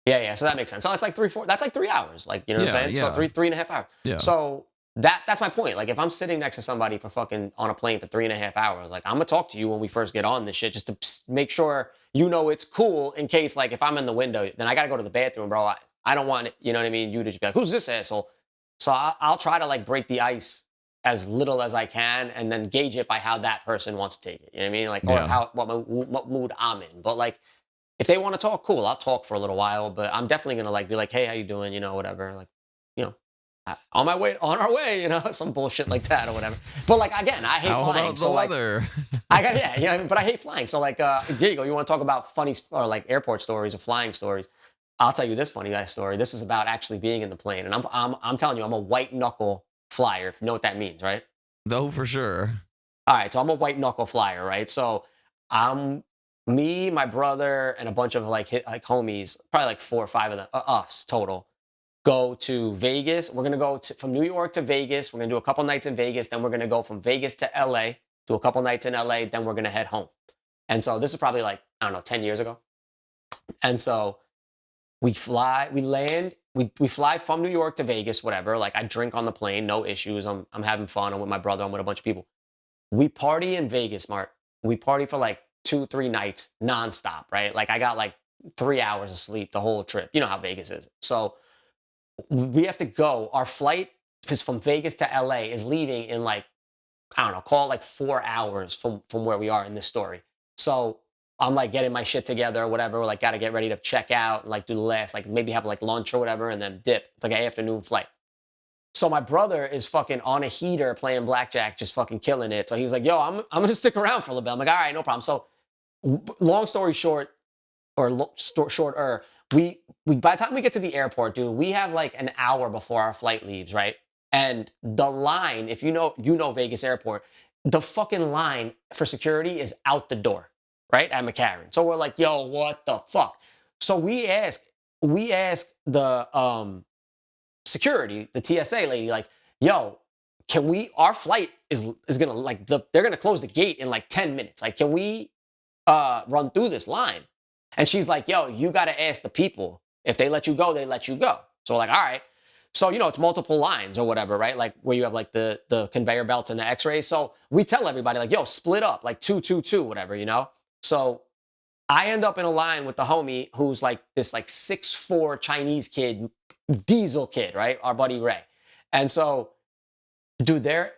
Yeah. So that makes sense. So it's like 3-4. That's like 3 hours. Like, you know what I'm saying? So 3.5 hours. Yeah. So that's my point. Like, if I'm sitting next to somebody for fucking on a plane for 3.5 hours, like I'm gonna talk to you when we first get on this shit, just to make sure you know it's cool. In case, like, if I'm in the window, then I gotta go to the bathroom, bro. I don't want it. You know what I mean? You to just be like, who's this asshole? So I'll try to like break the ice as little as I can, and then gauge it by how that person wants to take it. You know what I mean? Like, or what mood I'm in. But like, if they want to talk, cool, I'll talk for a little while. But I'm definitely gonna like be like, hey, how you doing? You know, whatever. Like, you know, on our way. You know, some bullshit like that or whatever. But like, again, I hate flying. About so the like, weather? but I hate flying. So like, there you go. You want to talk about funny or like airport stories or flying stories? I'll tell you this funny guy story. This is about actually being in the plane, and I'm telling you, I'm a white knuckle flyer. If you know what that means, right? No, for sure. All right, so I'm a white knuckle flyer, right? So me, my brother, and a bunch of like homies, probably like 4 or 5 of them, us total, go to Vegas. We're gonna go from New York to Vegas. We're gonna do a couple nights in Vegas. Then we're gonna go from Vegas to LA, do a couple nights in LA. Then we're gonna head home. And so this is probably like, I don't know, 10 years ago. And so we land. We fly from New York to Vegas, whatever. Like, I drink on the plane, no issues. I'm having fun. I'm with my brother. I'm with a bunch of people. We party in Vegas, Mark. We party for like 2-3 nights nonstop, right? Like, I got like 3 hours of sleep the whole trip. You know how Vegas is. So we have to go. Our flight is from Vegas to LA is leaving in like, I don't know, call it like 4 hours from where we are in this story. So I'm like getting my shit together or whatever. We're like, got to get ready to check out and like do the last, like maybe have like lunch or whatever and then dip. It's like an afternoon flight. So my brother is fucking on a heater playing blackjack, just fucking killing it. So he's like, yo, I'm going to stick around for a little bit. I'm like, all right, no problem. So long story short, shorter, we by the time we get to the airport, dude, we have like an hour before our flight leaves, right? And the line, if you know Vegas airport, the fucking line for security is out the door. Right, at McCarran. So we're like, yo, what the fuck? So we ask the security, the TSA lady, like, yo, our flight is gonna like they're gonna close the gate in like 10 minutes. Like, can we run through this line? And she's like, yo, you gotta ask the people. If they let you go, they let you go. So we're like, all right. So, you know, it's multiple lines or whatever, right? Like where you have like the conveyor belts and the x-rays. So we tell everybody like, yo, split up, like 2-2-2, whatever, you know? So I end up in a line with the homie who's like this like 6'4" Chinese kid, diesel kid, right? Our buddy Ray. And so, dude, I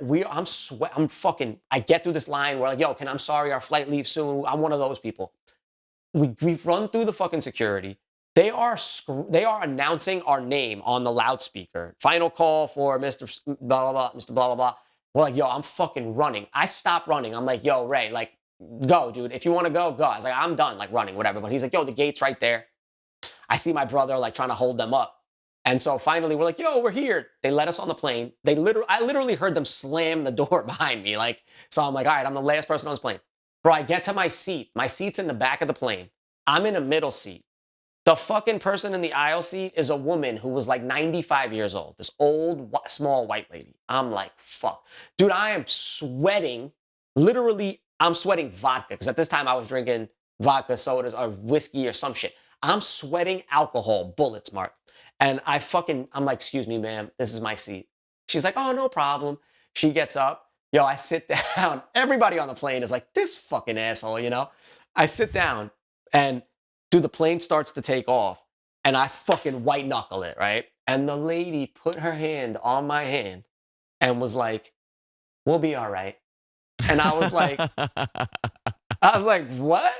get through this line. We're like, yo, I'm sorry, our flight leaves soon. I'm one of those people. We've run through the fucking security. They are announcing our name on the loudspeaker. Final call for Mr. Blah, blah, blah, Mr. Blah, blah, blah. We're like, yo, I'm fucking running. I stop running. I'm like, yo, Ray, like, go, dude. If you want to go, go. I was like, I'm done, like, running, whatever. But he's like, yo, the gate's right there. I see my brother, like, trying to hold them up. And so finally, we're like, yo, we're here. They let us on the plane. I literally heard them slam the door behind me. Like, so I'm like, all right, I'm the last person on this plane. Bro, I get to my seat. My seat's in the back of the plane. I'm in a middle seat. The fucking person in the aisle seat is a woman who was like 95 years old. This old, small white lady. I'm like, fuck. Dude, I am sweating. Literally, I'm sweating vodka. Because at this time, I was drinking vodka, sodas, or whiskey or some shit. I'm sweating alcohol, bullets, Mark. And I'm like, excuse me, ma'am, this is my seat. She's like, oh, no problem. She gets up. Yo, I sit down. Everybody on the plane is like, this fucking asshole, you know? I sit down and dude, the plane starts to take off and I fucking white knuckle it, right? And the lady put her hand on my hand and was like, we'll be all right. And I was like, what?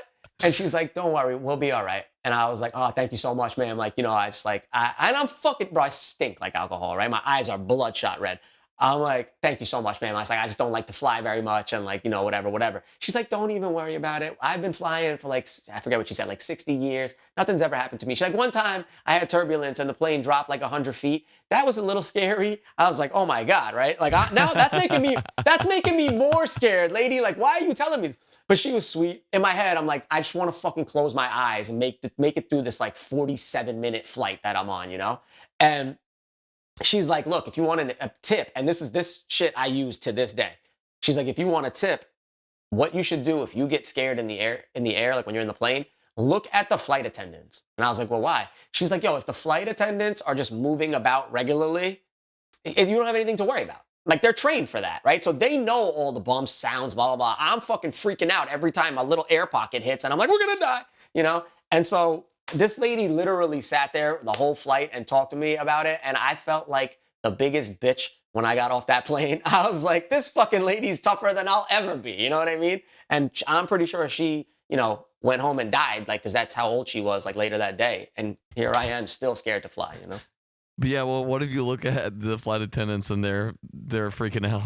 And she's like, don't worry, we'll be all right. And I was like, oh, thank you so much, man. Like, you know, I just like, and I'm fucking, bro, I stink like alcohol, right? My eyes are bloodshot red. I'm like, thank you so much, ma'am. I was like, I just don't like to fly very much and like, whatever. She's like, don't even worry about it. I've been flying for like, I forget what she said, like 60 years. Nothing's ever happened to me. She's like, one time I had turbulence and the plane dropped like 100 feet. That was a little scary. I was like, oh my God, right? Like now that's making me more scared, lady. Like, why are you telling me this? But she was sweet. In my head, I'm like, I just want to fucking close my eyes and make it through this like 47-minute flight that I'm on, And she's like, look, if you want a tip, and this shit I use to this day. She's like, if you want a tip, what you should do if you get scared in the air, like when you're in the plane, look at the flight attendants. And I was like, well, why? She's like, yo, if the flight attendants are just moving about regularly, you don't have anything to worry about. Like they're trained for that, right? So they know all the bumps, sounds, blah, blah, blah. I'm fucking freaking out every time a little air pocket hits and I'm like, we're gonna die, And so this lady literally sat there the whole flight and talked to me about it. And I felt like the biggest bitch when I got off that plane. I was like, this fucking lady's tougher than I'll ever be. You know what I mean? And I'm pretty sure she, went home and died, like, because that's how old she was, like, later that day. And here I am still scared to fly. But yeah, well, what if you look at the flight attendants and they're freaking out?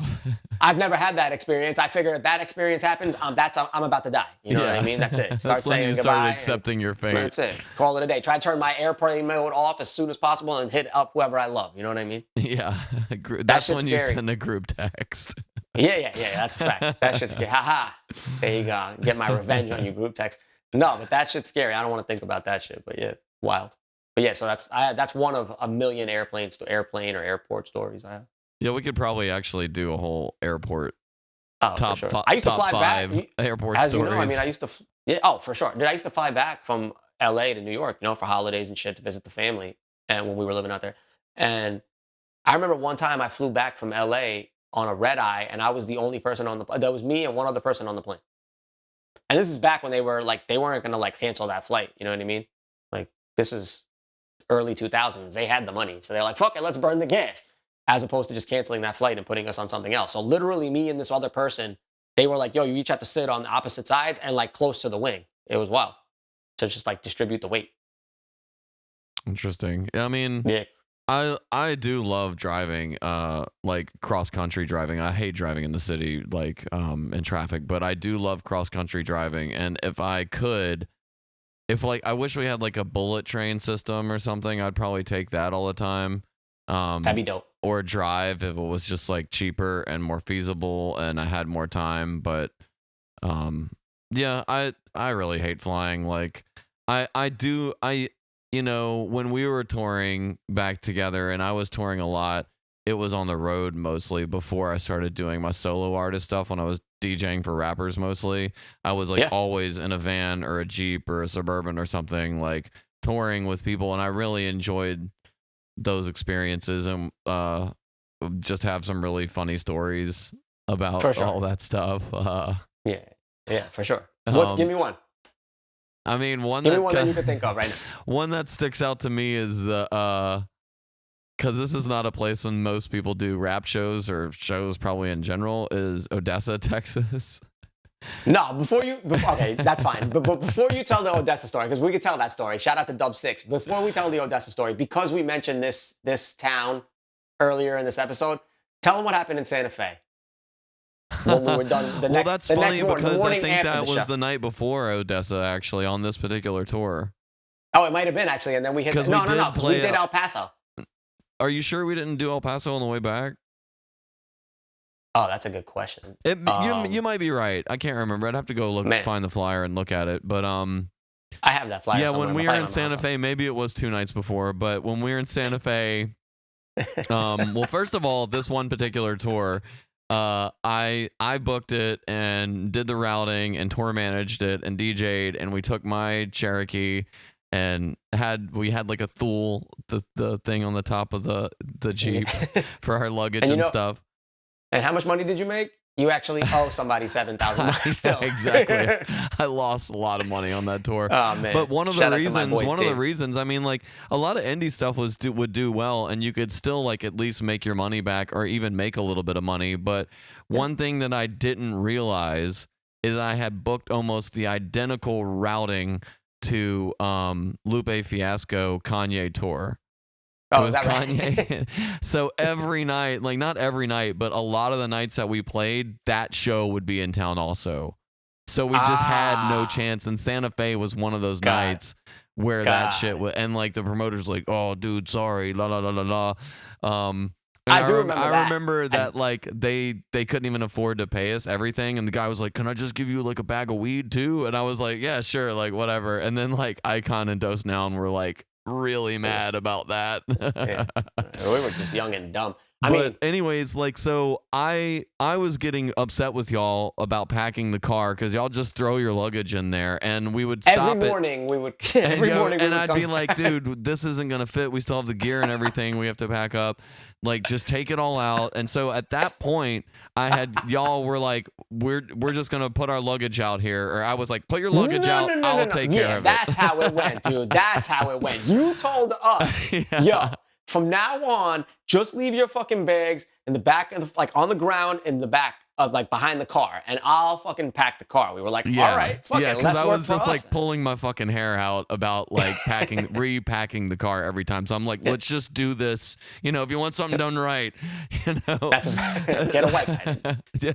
I've never had that experience. I figure if that experience happens, I'm about to die. You know what I mean? That's it. Start saying goodbye. Start accepting your fate. That's it. Call it a day. Try to turn my airplane mode off as soon as possible and hit up whoever I love. You know what I mean? Yeah. That's when you scary. send a group text. Yeah. That's a fact. That shit's scary. Ha. There you go. Get my revenge on your group text. No, but that shit's scary. I don't want to think about that shit. But yeah, wild. But yeah, so that's one of a million airplane or airport stories I have. Yeah, we could probably actually do a whole airport top sure. I used to fly back airport as stories. You know. I mean, I used to. For sure. Dude, I used to fly back from L.A. to New York, for holidays and shit to visit the family, and when we were living out there. And I remember one time I flew back from L.A. on a red eye, and I was the only person on the plane. That was me and one other person on the plane. And this is back when they weren't gonna cancel that flight. You know what I mean? Like this is early 2000s. They had the money. So they're like, fuck it, let's burn the gas. As opposed to just canceling that flight and putting us on something else. So literally me and this other person, they were like, yo, you each have to sit on the opposite sides and like close to the wing. It was wild. To just like distribute the weight. Interesting. I mean, yeah. I do love driving, like cross country driving. I hate driving in the city, like in traffic, but I do love cross country driving. And if I could, I wish we had like a bullet train system or something, I'd probably take that all the time. That'd be dope. Or drive if it was just like cheaper and more feasible and I had more time. But yeah, I really hate flying. Like when we were touring back together and I was touring a lot, it was on the road mostly before I started doing my solo artist stuff. When I was DJing for rappers mostly, I was like always in a van or a Jeep or a Suburban or something, like touring with people, and I really enjoyed those experiences and just have some really funny stories about all that stuff. Yeah, for sure. Give me one. I mean, give me one that you could think of right now. One that sticks out to me is the because this is not a place when most people do rap shows or shows probably in general, is Odessa, Texas. No, okay, that's fine. But before you tell the Odessa story, because we could tell that story, shout out to Dub 6. Before we tell the Odessa story, because we mentioned this town earlier in this episode, tell them what happened in Santa Fe. When we were done the next morning, because I think that was show. the night before Odessa, actually, on this particular tour. Oh, it might have been, actually, and then we hit... No, because we did El Paso. Are you sure we didn't do El Paso on the way back? Oh, that's a good question. You might be right. I can't remember. I'd have to go find the flyer and look at it. But I have that flyer. Yeah, when we were in Santa Fe, maybe it was 2 nights before. But when we were in Santa Fe, well, first of all, this one particular tour, I booked it and did the routing and tour managed it and DJ'd, and we took my Cherokee and we had like a Thule, the thing on the top of the Jeep for our luggage and stuff. And how much money did you make? You actually owe somebody $7,000 still. Exactly. I lost a lot of money on that tour. Oh man! But one of the reasons, I mean, like a lot of indie stuff would do well, and you could still like at least make your money back, or even make a little bit of money. But one thing that I didn't realize is I had booked almost the identical routing to Lupe Fiasco Kanye tour. Oh, It is was that right? Kanye. So every night, like not every night, but a lot of the nights that we played, that show would be in town also. So we just had no chance. And Santa Fe was one of those nights where that shit was, and like the promoter's like, "Oh, dude, sorry, la la la la la." I do remember that. I remember that like they couldn't even afford to pay us everything, and the guy was like, "Can I just give you like a bag of weed too?" And I was like, "Yeah, sure, like whatever." And then like Icon and Dose Noun were like really mad about that. Yeah. We were just young and dumb. I But mean, anyways, like so I was getting upset with y'all about packing the car because y'all just throw your luggage in there, and we would stop every morning we would and I'd be like, dude, this isn't gonna fit. We still have the gear and everything we have to pack up. Like, just take it all out. And so at that point, I had y'all were like, we're just gonna put our luggage out here, or I was like, put your luggage out. I'll take care of it. That's how it went, dude. That's how it went. You told us, yo, from now on, just leave your fucking bags in the back of the, like on the ground in the back of like behind the car, and I'll fucking pack the car. We were like, all right, fuck it, let's I work was for just us. like pulling my fucking hair out about like repacking the car every time. So I'm like, let's just do this. You know, if you want something done right, you know, Get a white guy. Yeah.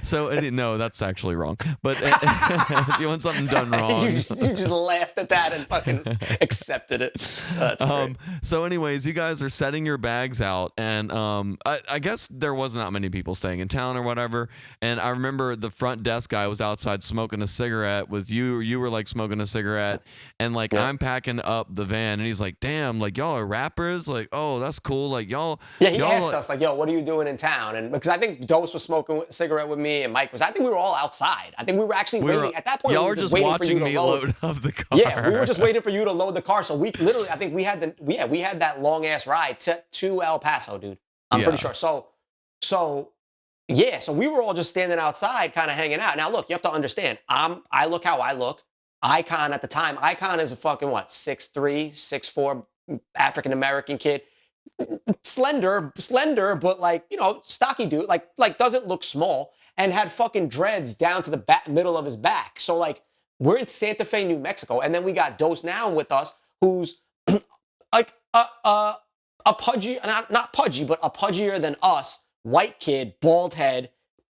So no, that's actually wrong. But if you want something done wrong, you just laughed at that and fucking accepted it. That's great. So anyways, you guys are setting your bags out, and I guess there wasn't that many people staying in town or whatever. And I remember the front desk guy was outside smoking a cigarette with you. You were like smoking a cigarette, and like I'm packing up the van, and he's like, "Damn, like y'all are rappers? Like, oh, that's cool. Like y'all." Yeah, he y'all asked us like, "Yo, what are you doing in town?" And because I think Dose was smoking a cigarette with me, and Mike was. I think we were all outside. I think we were actually waiting at that point. Y'all we were just waiting watching for you to me load up the car. Yeah, we were just waiting for you to load the car. So we literally, I think we had that long ass ride to El Paso, dude. I'm pretty sure. So we were all just standing outside, kind of hanging out. Now look, you have to understand. I look how I look. Icon at the time. Icon is a fucking what? 6'3", 6'4", African American kid. Slender, but like, you know, stocky dude, like doesn't look small, and had fucking dreads down to the middle of his back. So like, we're in Santa Fe, New Mexico, and then we got Dose Now with us, who's like a pudgy, not pudgy, but a pudgier than us, white kid, bald head,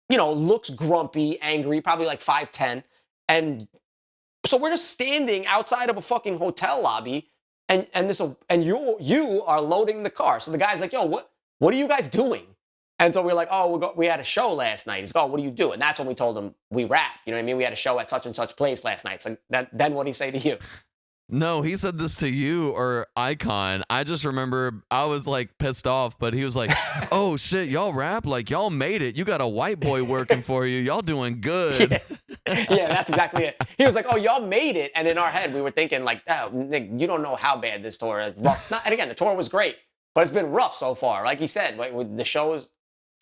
you know, looks grumpy, angry, probably like 5'10", and so we're just standing outside of a fucking hotel lobby. And you are loading the car. So the guy's like, "Yo, what are you guys doing?" And so we're like, "Oh, we had a show last night." He's like, "Oh, what do you do?" And that's when we told him we rap. You know what I mean? We had a show at such and such place last night. So then what'd he say to you? No, he said this to you or Icon. I just remember I was like pissed off, but he was like, "Oh shit, y'all rap? Like y'all made it. You got a white boy working for you. Y'all doing good." Yeah, that's exactly it. He was like, "Oh, y'all made it." And in our head, we were thinking like, "Oh, Nick, you don't know how bad this tour is rough." And again, the tour was great, but it's been rough so far. Like he said, like, with the shows,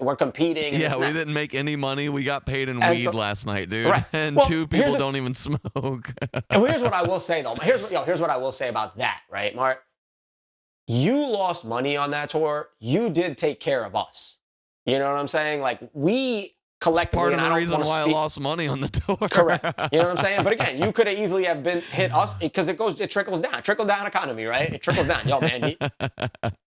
we're competing. Yeah, we didn't make any money. We got paid in weed last night, dude. Right. And two people don't even smoke. And here's what I will say though. Here's what I will say about that, right, Mark? You lost money on that tour. You did take care of us. You know what I'm saying? Like, we collectively, part of the reason why I lost money on the tour. Correct. You know what I'm saying? But again, you could have easily have hit us, because it trickles down. Trickle down economy, right? It trickles down. Yo, man,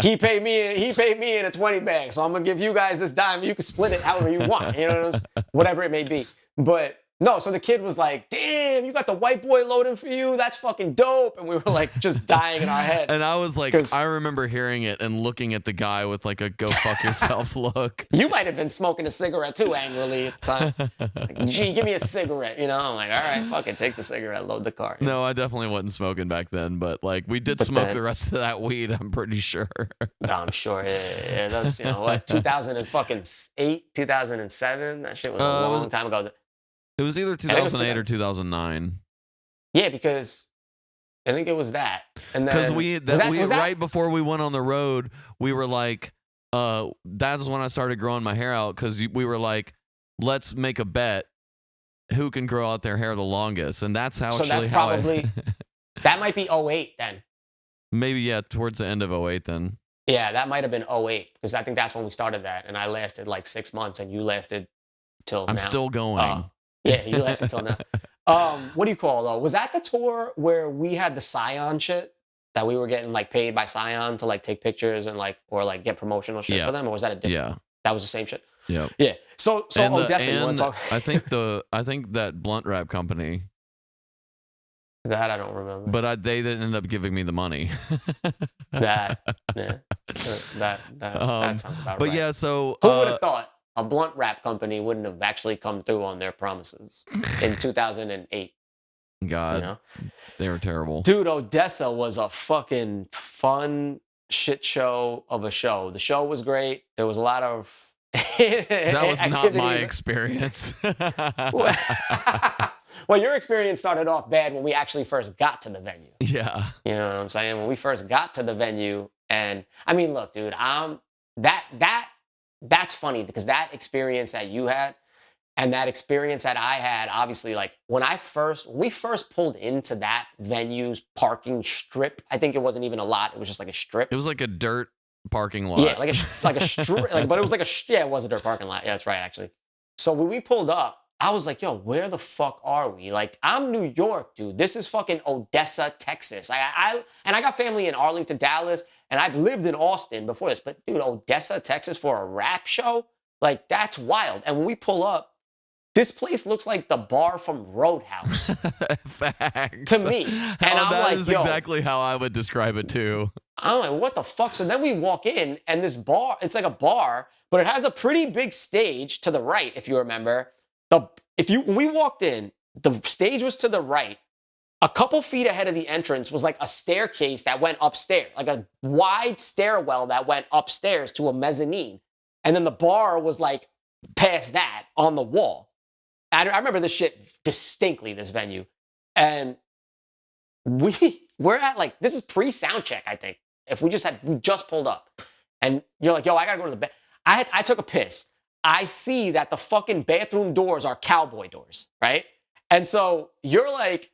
he paid me in a 20 bag, so I'm gonna give you guys this dime. You can split it however you want. You know what I'm saying? Whatever it may be. But no, so the kid was like, "Damn, you got the white boy loading for you? That's fucking dope." And we were like just dying in our head. And I was like, I remember hearing it and looking at the guy with like a "go fuck yourself" look. You might have been smoking a cigarette too angrily at the time. Like, "Gee, give me a cigarette." You know, I'm like, "All right, fuck it, take the cigarette, load the car." No, I definitely wasn't smoking back then, but like we did smoke the rest of that weed, I'm pretty sure. No, I'm sure. Yeah. That's, you know what, 2008, 2007. That shit was a long time ago. It was either 2008 or 2009. Yeah, because I think it was that. And then because right before we went on the road, we were like, that's when I started growing my hair out, because we were like, let's make a bet who can grow out their hair the longest, and that's how. So that's probably that might be 08 then. Maybe, yeah, towards the end of 08 then. Yeah, that might have been 08, because I think that's when we started that, and I lasted like 6 months, and you lasted till now. I'm still going. Yeah, you lasted until now. What do you call it, though? Was that the tour where we had the Scion shit? that we were getting like paid by Scion to like take pictures and like or like get promotional shit Yeah. for them, or was that a different? Yeah. That was the same shit. Yeah. Yeah. So Odessa, you want to talk? I think that blunt wrap company, That I don't remember. but they didn't end up giving me the money. That sounds about But right. yeah, so Who would have thought a blunt wrap company wouldn't have actually come through on their promises in 2008? God, You know, they were terrible. dude, Odessa was a fucking fun shit show of a show. The show was great. There was a lot of That was not my activities. experience. Well, your experience started off bad when we actually first got to the venue. Yeah. You know what I'm saying? When we first got to the venue, and I mean, look, dude, that's funny because that experience that you had and that experience that I had, obviously, like when we first pulled into that venue's parking strip, I think it wasn't even a lot. It was just like a strip. It was like a dirt parking lot. Yeah, like a strip, but it was like it was a dirt parking lot. Yeah, that's right, actually. So when we pulled up, I was like, yo, where the fuck are we? Like, I'm New York, dude. This is fucking Odessa, Texas. I got family in Arlington, Dallas, and I've lived in Austin before this. But, dude, Odessa, Texas for a rap show? Like, that's wild. And when we pull up, this place looks like the bar from Roadhouse Facts. to me. And I'm That like, is yo, exactly how I would describe it too. I'm like, what the fuck? So then we walk in, and this bar, it's like a bar, but it has a pretty big stage to the right, if you remember. When we walked in, the stage was to the right. A couple feet ahead of the entrance was like a staircase that went upstairs, like a wide stairwell that went upstairs to a mezzanine. And then the bar was like past that on the wall. I remember this shit distinctly, this venue. And we're at like, this is pre-sound check, I think. We just pulled up. And you're like, yo, I gotta go to the bed. I took a piss. I see that the fucking bathroom doors are cowboy doors, right? And so you're like,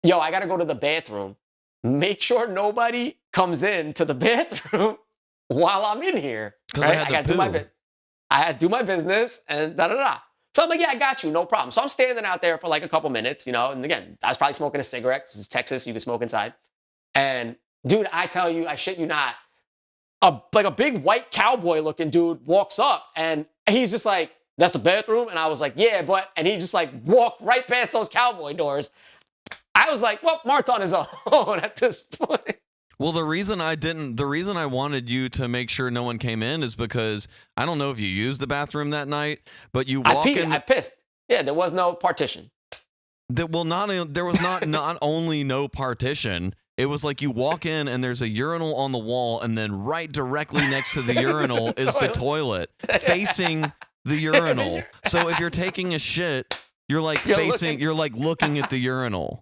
yo, I gotta go to the bathroom. Make sure nobody comes in to the bathroom while I'm in here. 'Cause Right? I had to gotta do my poo. I had to do my business and da-da-da. So I'm like, yeah, I got you, no problem. So I'm standing out there for like a couple minutes, you know, and again, I was probably smoking a cigarette. This is Texas, you can smoke inside. And dude, I tell you, I shit you not, a big white cowboy looking dude walks up and he's just like, that's the bathroom? And I was like, yeah, but, and he just like walked right past those cowboy doors. I was like, well, Mart's on his own at this point. Well, the reason I wanted you to make sure no one came in is because I don't know if you used the bathroom that night, but you walk in. I pissed. Yeah, there was no partition. There was not only no partition. It was like you walk in and there's a urinal on the wall, and then right directly next to the urinal is the toilet facing the urinal. So if you're taking a shit, you're like looking at the urinal.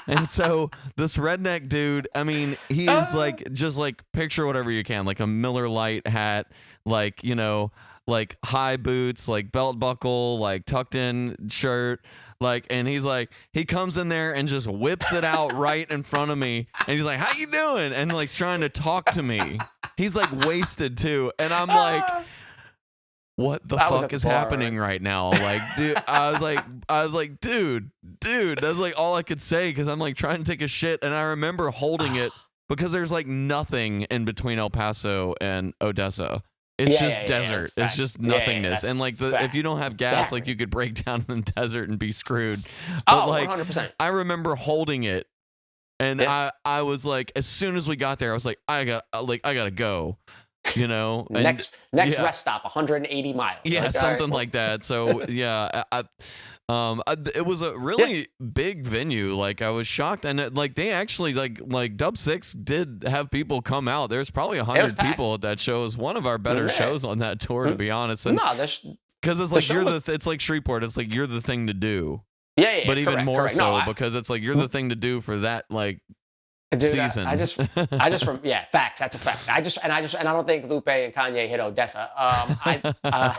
And so this redneck dude, I mean, he is like, just like picture whatever you can, like a Miller Lite hat, like, you know, like high boots, like belt buckle, like tucked in shirt. Like, and he's like, he comes in there and just whips it out right in front of me. And he's like, how you doing? And like trying to talk to me. He's like wasted too. And I'm like, what the fuck is happening right now? Like, dude, I was like, dude, that's like all I could say. Cause I'm like trying to take a shit. And I remember holding it because there's like nothing in between El Paso and Odessa. It's just desert. It's just nothingness. And like if you don't have gas, like you could break down in the desert and be screwed. But like 100%. I remember holding it, and I was like, as soon as we got there, I was like, I gotta go. You know, and next rest stop, 180 miles. Yeah, like, something like that. So yeah, it was a really big venue. Like I was shocked, and like they actually like Dub 6 did have people come out. There's probably 100 people at that show. It was one of our better shows on that tour, to be honest. And, because it's like it's like Shreveport. It's like you're the thing to do. Yeah, but even more correct. so because it's like you're the thing to do for that like. Dude, season. I just facts. That's a fact. And I don't think Lupe and Kanye hit Odessa. I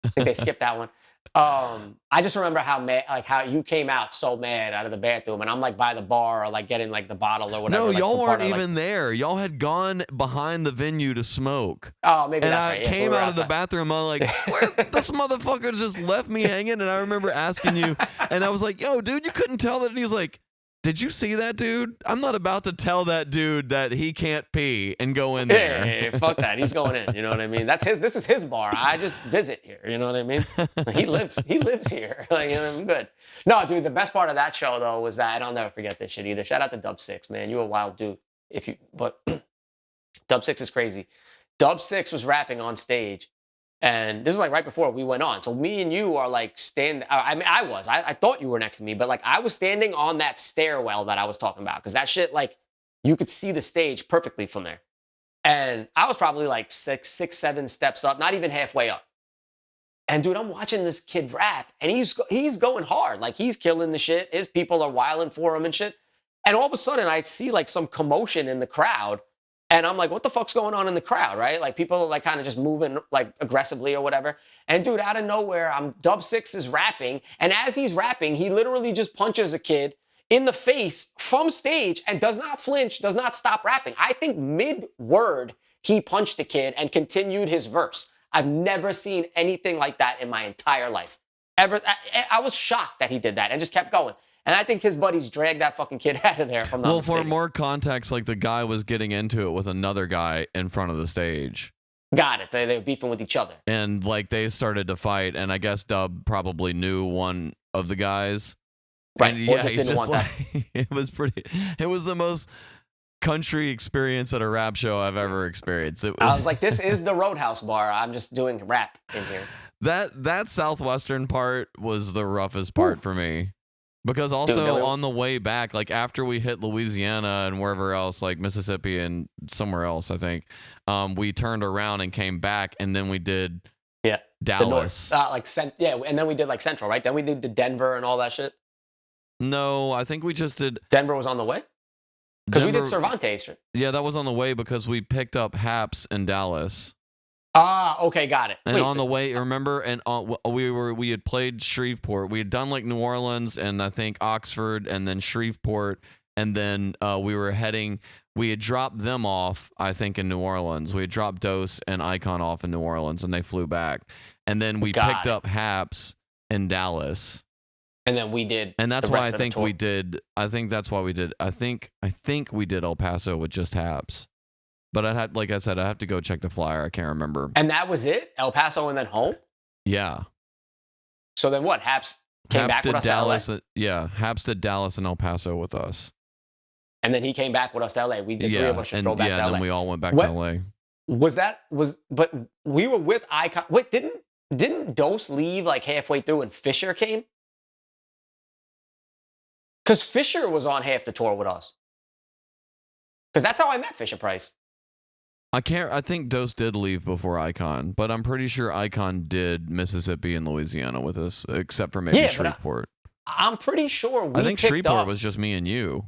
think they skipped that one. I just remember how you came out so mad out of the bathroom, and I'm like by the bar or like getting like the bottle or whatever. No, like, y'all weren't even there. Y'all had gone behind the venue to smoke. Oh, maybe and that's right. I came out of the bathroom. I'm like, this motherfucker just left me hanging. And I remember asking you, and I was like, yo, dude, you couldn't tell that. And he was like, Did you see that dude? I'm not about to tell that dude that he can't pee and go in there. Hey, fuck that. He's going in. You know what I mean? This is his bar. I just visit here. You know what I mean? He lives here. Like, you know, I'm good. No, dude, the best part of that show though was that, and I'll never forget this shit either. Shout out to Dub Six, man. You're a wild dude. But Dub Six is crazy. Dub Six was rapping on stage. And this is like right before we went on. So me and you are like standing. I mean, I thought you were next to me, but like I was standing on that stairwell that I was talking about. Cause that shit, like you could see the stage perfectly from there. And I was probably like six, 7 steps up, not even halfway up. And dude, I'm watching this kid rap and he's going hard. Like he's killing the shit. His people are wilding for him and shit. And all of a sudden I see like some commotion in the crowd. And I'm like, what the fuck's going on in the crowd, right? Like people are like kind of just moving like aggressively or whatever. And dude, out of nowhere, Dub Six is rapping. And as he's rapping, he literally just punches a kid in the face from stage and does not flinch, does not stop rapping. I think mid-word, he punched the kid and continued his verse. I've never seen anything like that in my entire life. I was shocked that he did that and just kept going. And I think his buddies dragged that fucking kid out of there from the Well, for more context, like the guy was getting into it with another guy in front of the stage. Got it. They were beefing with each other. And like they started to fight, and I guess Dub probably knew one of the guys. Right. And Or yeah, just didn't want that. It was the most country experience at a rap show I've ever experienced. I was like, this is the Roadhouse bar. I'm just doing rap in here. That southwestern part was the roughest part for me. Because also Dude, on the way back, like after we hit Louisiana and wherever else, like Mississippi and somewhere else, I think, we turned around and came back, and then we did Dallas. And then we did like Central, right? Then we did the Denver and all that shit. No, I think we just did. Denver was on the way? Because we did Cervantes. Yeah, that was on the way because we picked up Haps in Dallas. Ah, okay, got it. And on the way, remember, and we had played Shreveport. We had done like New Orleans and I think Oxford and then Shreveport, and then we had dropped them off, I think, in New Orleans. We had dropped Dose and Icon off in New Orleans, and they flew back. And then we picked up Haps in Dallas. And then we did. And that's why I think we did. I think that's why we did. I think we did El Paso with just Haps. But like I said, I have to go check the flyer. I can't remember. And that was it? El Paso and then home? Yeah. So then what? Haps came back with us Dallas, to LA? Yeah, Haps did Dallas and El Paso with us. And then he came back with us to LA. We did 3 of us just drove back to LA. And then we all went back to LA. But we were with Icon. Wait, didn't Dose leave like halfway through and Fisher came? Because Fisher was on half the tour with us. Because that's how I met Fisher Price. I think Dose did leave before Icon, but I'm pretty sure Icon did Mississippi and Louisiana with us, except for maybe Shreveport. I'm pretty sure I think Shreveport was just me and you.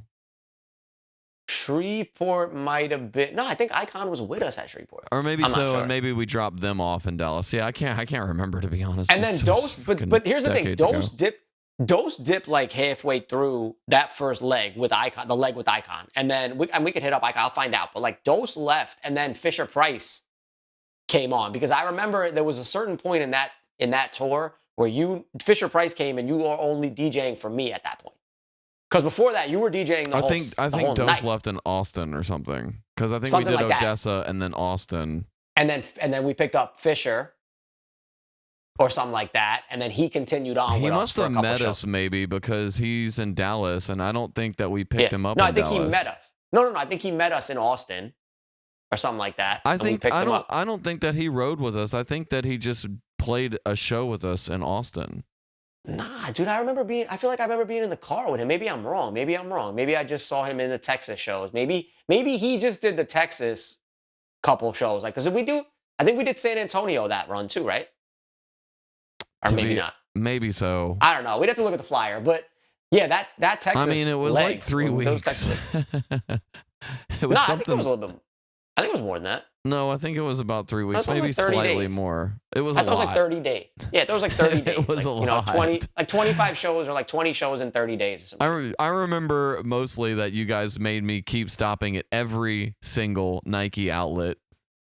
Shreveport might have been. No, I think Icon was with us at Shreveport. Or maybe so, and maybe we dropped them off in Dallas. Yeah, I can't remember, to be honest. And then Dose, but here's the thing, Dose dipped like halfway through that first leg with Icon, the leg with Icon. And then we could hit up Icon, I'll find out. But like Dose left and then Fisher Price came on. Because I remember there was a certain point in that tour where Fisher Price came and you were only DJing for me at that point. Because before that, you were DJing the whole night. I think Dose left in Austin or something. Because I think we did Odessa and then Austin. And then we picked up Fisher. Or something like that, and then he continued on with us for a couple shows. He must have met us maybe because he's in Dallas, and I don't think that we picked him up. No, I think he met us. No, I think he met us in Austin or something like that. I don't think that he rode with us. I think that he just played a show with us in Austin. Nah, dude, I feel like I remember being in the car with him. Maybe I'm wrong. Maybe I just saw him in the Texas shows. Maybe he just did the Texas couple shows. Like, because I think we did San Antonio that run too, right? Or maybe not. Maybe so. I don't know. We'd have to look at the flyer. But yeah, that Texas. I mean, it was like 3 weeks. It was I think it was a little bit. I think it was more than that. No, I think it was about 3 weeks, maybe like slightly days. more. It was. I thought it was like 30 days. Yeah, it was like 30 days. It was like, a lot. 25 shows or like 20 shows in 30 days. I remember mostly that you guys made me keep stopping at every single Nike outlet.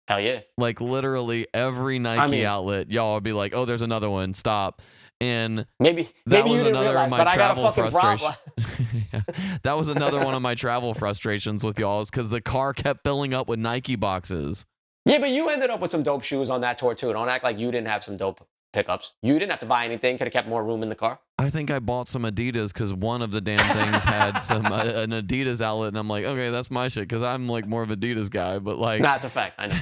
Hell yeah. Like literally every Nike outlet, y'all would be like, oh, there's another one, stop. And maybe you didn't realize, but I got a fucking problem. That was another one of my travel frustrations with y'all, is because the car kept filling up with Nike boxes. Yeah, but you ended up with some dope shoes on that tour too. Don't act like you didn't have some dope pickups. You didn't have to buy anything. Could have kept more room in the car. I think I bought some Adidas because one of the damn things had some an Adidas outlet, and I'm like, okay, that's my shit, because I'm like more of an Adidas guy. But like, Nah, it's a fact. I know.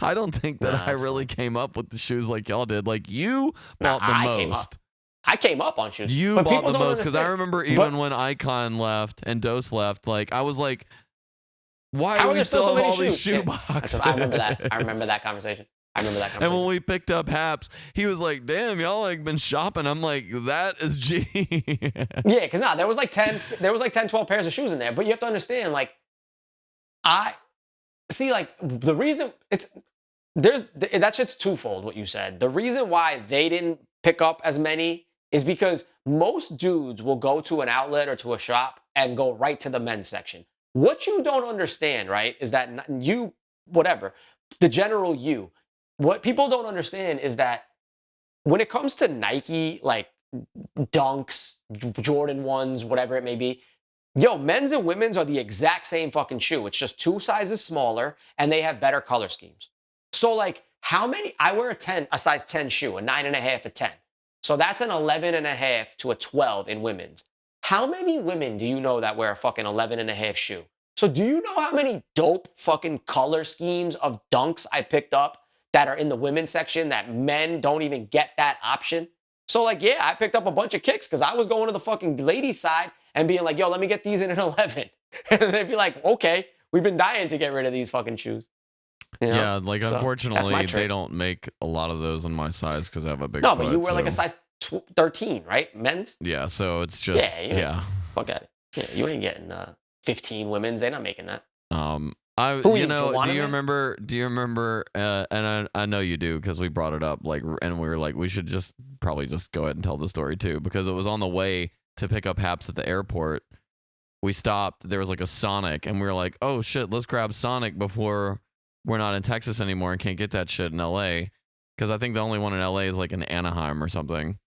I don't think that I really came up with the shoes like y'all did. Like, you bought the most. I came up on shoes. You but bought the most, because I understand. remember even when Icon left and Dose left, like, I was like, why How do are we there still so have many all these shoes? shoe Yeah, boxes? I remember that. I remember that conversation. And when we picked up Haps, he was like, damn, y'all like been shopping. I'm like, that is G. Yeah, because there was like 10, 12 pairs of shoes in there. But you have to understand, like, I see, like, the reason that shit's twofold, what you said. The reason why they didn't pick up as many is because most dudes will go to an outlet or to a shop and go right to the men's section. What you don't understand, right, is that the general you, what people don't understand is that when it comes to Nike, like Dunks, Jordan 1s, whatever it may be, men's and women's are the exact same fucking shoe. It's just 2 sizes smaller and they have better color schemes. So like, I wear a size 10 shoe, a 9.5, a 10. So that's an 11.5 to a 12 in women's. How many women do you know that wear a fucking 11.5 shoe? So do you know how many dope fucking color schemes of Dunks I picked up that are in the women's section that men don't even get that option? So like, yeah, I picked up a bunch of kicks because I was going to the fucking ladies' side and being like, yo, let me get these in an 11. And they'd be like, okay, we've been dying to get rid of these fucking shoes. You know? Yeah, like, So, unfortunately, they don't make a lot of those in my size because I have a big No, foot, but you wear like a so- size 13, right? Men's? Yeah, so it's just, Yeah. Fuck at it. Yeah, you ain't getting 15 women's. They're not making that. Do Who you you, know, Joanna do you Man? remember, and I know you do because we brought it up, like, and we were like, we should probably just go ahead and tell the story too, because it was on the way to pick up Haps at the airport. We stopped, there was like a Sonic, and we were like, oh shit, let's grab Sonic before we're not in Texas anymore and can't get that shit in LA. Because I think the only one in LA is like in Anaheim or something.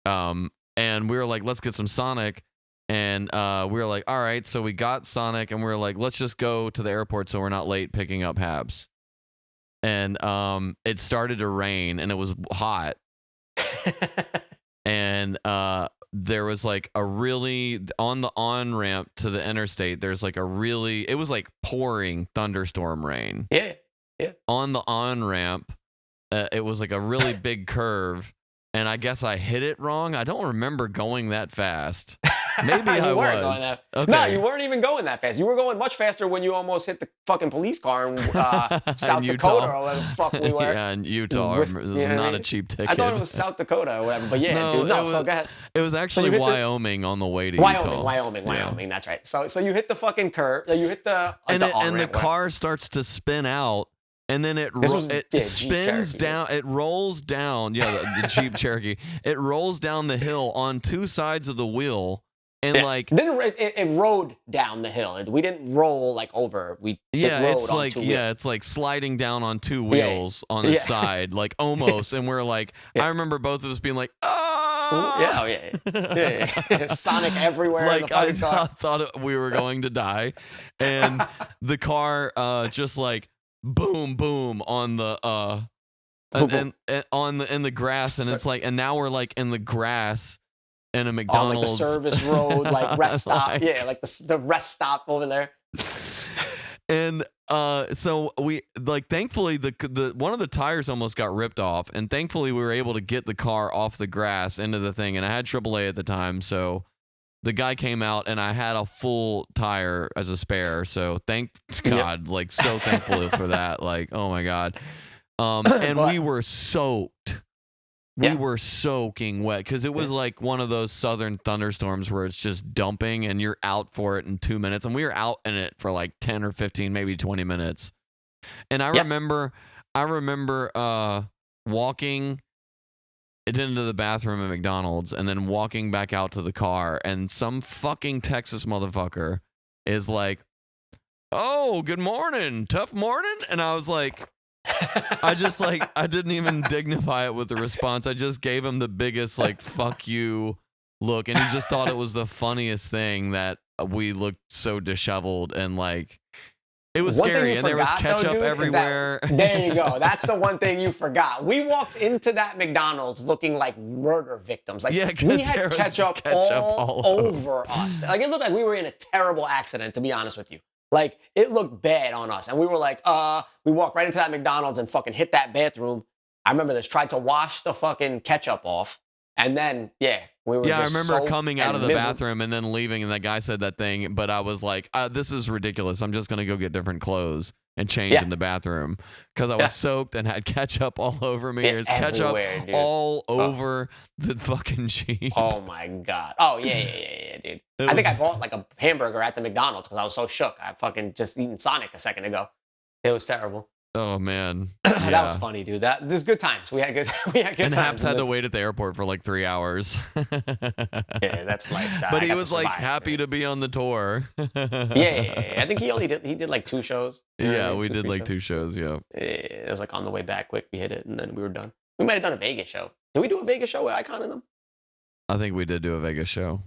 And we were like, let's get some Sonic. And we were like, all right. So we got Sonic and we were like, let's just go to the airport so we're not late picking up Habs. And it started to rain and it was hot. And there was like a really, on the on-ramp to the interstate, there's like it was like pouring thunderstorm rain. Yeah. On the on-ramp, it was like a really big curve. And I guess I hit it wrong. I don't remember going that fast. Maybe I weren't was. going that. Okay. No, you weren't even going that fast. You were going much faster when you almost hit the fucking police car in South Dakota or whatever the fuck we were. Yeah, in Utah. It was not a cheap ticket. I thought it was South Dakota or whatever. But yeah, dude. No, so go ahead. It was actually Wyoming on the way to Utah. Wyoming. That's right. So you hit the fucking curve. You hit the and the on-ramp. car starts to spin out. And then it spins down. It rolls down. Yeah, the Jeep Cherokee. It rolls down the hill on 2 sides of the wheel, and like it rode down the hill. We didn't roll like over. It's like sliding down on 2 wheels on its side, like almost. And we're like, I remember both of us being like, ah, yeah. Sonic everywhere. Like I thought we were going to die, and the car just like. Boom, boom on the in the grass, and it's like, and now we're like in the grass in a McDonald's on like the service road, like rest stop, like the rest stop over there. And so we like, thankfully the one of the tires almost got ripped off, and thankfully we were able to get the car off the grass into the thing, and I had AAA at the time, so. The guy came out and I had a full tire as a spare. So thank God, like so thankful for that. Like, oh my God. And we were soaked. We were soaking wet because it was like one of those southern thunderstorms where it's just dumping and you're out for it in 2 minutes. And we were out in it for like 10 or 15, maybe 20 minutes. And I remember walking into the bathroom at McDonald's and then walking back out to the car, and some fucking Texas motherfucker is like, oh, good morning, tough morning. And I was like, I didn't even dignify it with a response. I just gave him the biggest like fuck you look, and he just thought it was the funniest thing that we looked so disheveled and like it was One thing scary, you and there was forgot, though, ketchup dude, is everywhere. that- there you go. That's the one thing you forgot. We walked into that McDonald's looking like murder victims. Like Yeah, 'cause we there had was ketchup, all over us. Like it looked like we were in a terrible accident, to be honest with you. Like it looked bad on us. And we were like, we walked right into that McDonald's and fucking hit that bathroom. I remember this, tried to wash the fucking ketchup off. And then, yeah, we were Yeah, I just remember soaked coming out and of the miserable. bathroom and then leaving, and that guy said that thing, but I was like, this is ridiculous. I'm just going to go get different clothes and change Yeah. in the bathroom because I was Yeah. soaked and had ketchup all over me. Yeah, There's ketchup everywhere, dude. all over the fucking Jeep. Oh my God. Oh, yeah, dude. It I think was- I bought like a hamburger at the McDonald's because I was so shook. I fucking just eaten Sonic a second ago. It was terrible. Oh, man. That was funny, dude. There's good times. We had good And times. Haps had in to this. wait at the airport for like 3 hours. Yeah, that's like that. But I he got to was like survive, happy man. to be on the tour. Yeah. I think he did like 2 shows. You know what I Yeah, mean? we 2, did 3 like shows. 2 shows. Yeah. Yeah, it was like on the way back quick. We hit it and then we were done. We might have done a Vegas show. Did we do a Vegas show with Icon in them? I think we did do a Vegas show.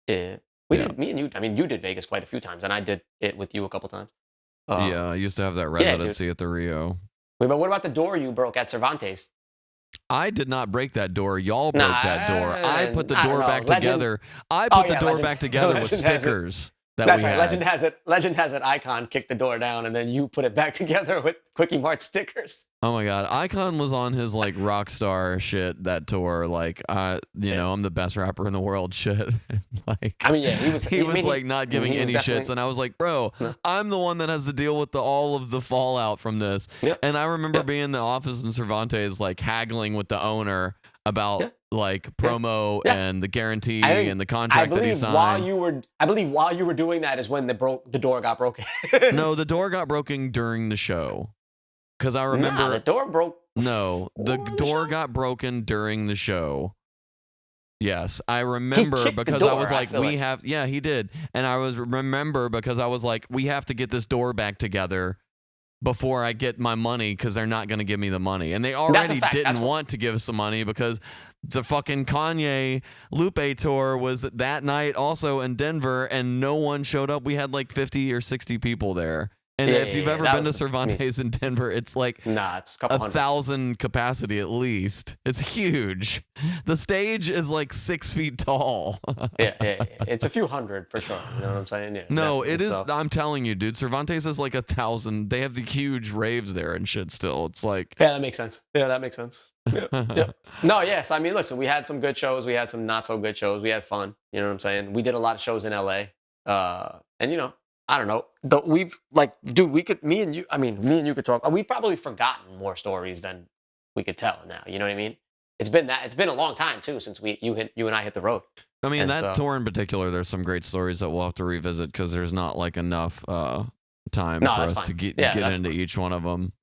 Yeah. We Yeah. did, me and you. I mean, you did Vegas quite a few times and I did it with you a couple times. Yeah, I used to have that residency at the Rio. Wait, but what about the door you broke at Cervantes? I did not break that door. Y'all broke Nah, that door. I put the I don't door know. back Legend- together. I Oh, put the yeah, door Legend- back together with Legend has it. stickers that That's we right. had. Legend has it. Icon kicked the door down, and then you put it back together with Quickie Mart stickers. Oh my god, Icon was on his like rock star shit that tour. Like, you know, I'm the best rapper in the world. Shit, like, I mean, yeah, he was. he I was mean, like not giving he was any definitely- shits, and I was like, bro, I'm the one that has to deal with all of the fallout from this. Yep. And I remember Yep. being in the office in Cervantes, like haggling with the owner about Yeah. like promo Yeah. and the guarantee I think- and the I contract that he believe signed. while you were doing that is when the door got broken. No, the door got broken during the show. Because I Nah, remember. the door broke. No, the before the door show? got broken during the show. Yes, I remember kicked the because I door, was I like, feel we like. have, yeah, he did. And I was remember because I was like, we have to get this door back together before I get my money because they're not going to give me the money. And they already fact. didn't That's what- want to give us some money because the fucking Kanye Lupe tour was that night also in Denver and no one showed up. We had like 50 or 60 people there. And Yeah, if you've yeah, ever that been to was- I mean- Cervantes in Denver, it's like Nah, it's a couple hundred. 1,000 capacity at least. It's huge. The stage is like 6 feet tall. Yeah. It's a few hundred for sure. You know what I'm saying? Yeah, No, it is. definitely. So- I'm telling you, dude. Cervantes is like 1,000. They have the huge raves there and shit still. It's like. Yeah, that makes sense. Yep. No, yes. I mean, listen, we had some good shows. We had some not so good shows. We had fun. You know what I'm saying? We did a lot of shows in LA. And you know, I don't know. We've like, dude, me and you could talk. We've probably forgotten more stories than we could tell now. You know what I mean? It's been a long time too since you and I hit the road. I mean, And that so- tour in particular, there's some great stories that we'll have to revisit because there's not like enough time No, for that's us to fine. get Yeah, that's into fine. each one of them.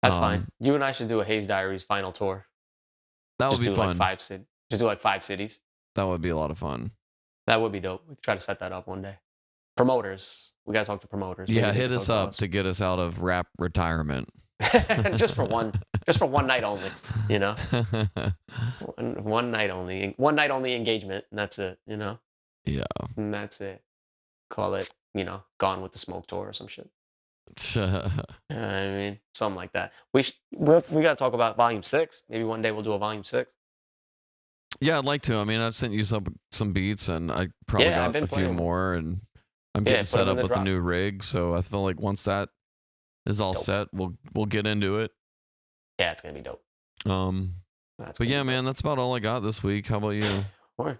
That's Um, fine. You and I should do a Hayes Diaries final tour. That would Just be do fun. like 5 cities. Just do like 5 cities. That would be a lot of fun. That would be dope. We could try to set that up one day. Promoters. We gotta talk to promoters. Yeah, Maybe they hit can us talk up to get us out of rap retirement. just for one night only. You know, one night only engagement, and that's it. You know, Yeah. and that's it. Call it, you know, Gone with the Smoke tour or some shit. I mean, something like that. We gotta talk about Volume 6. Maybe one day we'll do a Volume 6. Yeah, I'd like to. I mean, I've sent you some beats, and I probably Yeah, I've got been a few playing. more, and I'm Yeah, getting put set them in up the with the drop. new rig. So I feel like once that is all Dope. set, we'll get into it. Yeah, it's gonna be dope. That's But gonna yeah, be man, that's about all I got this week. How about you? dope. Word.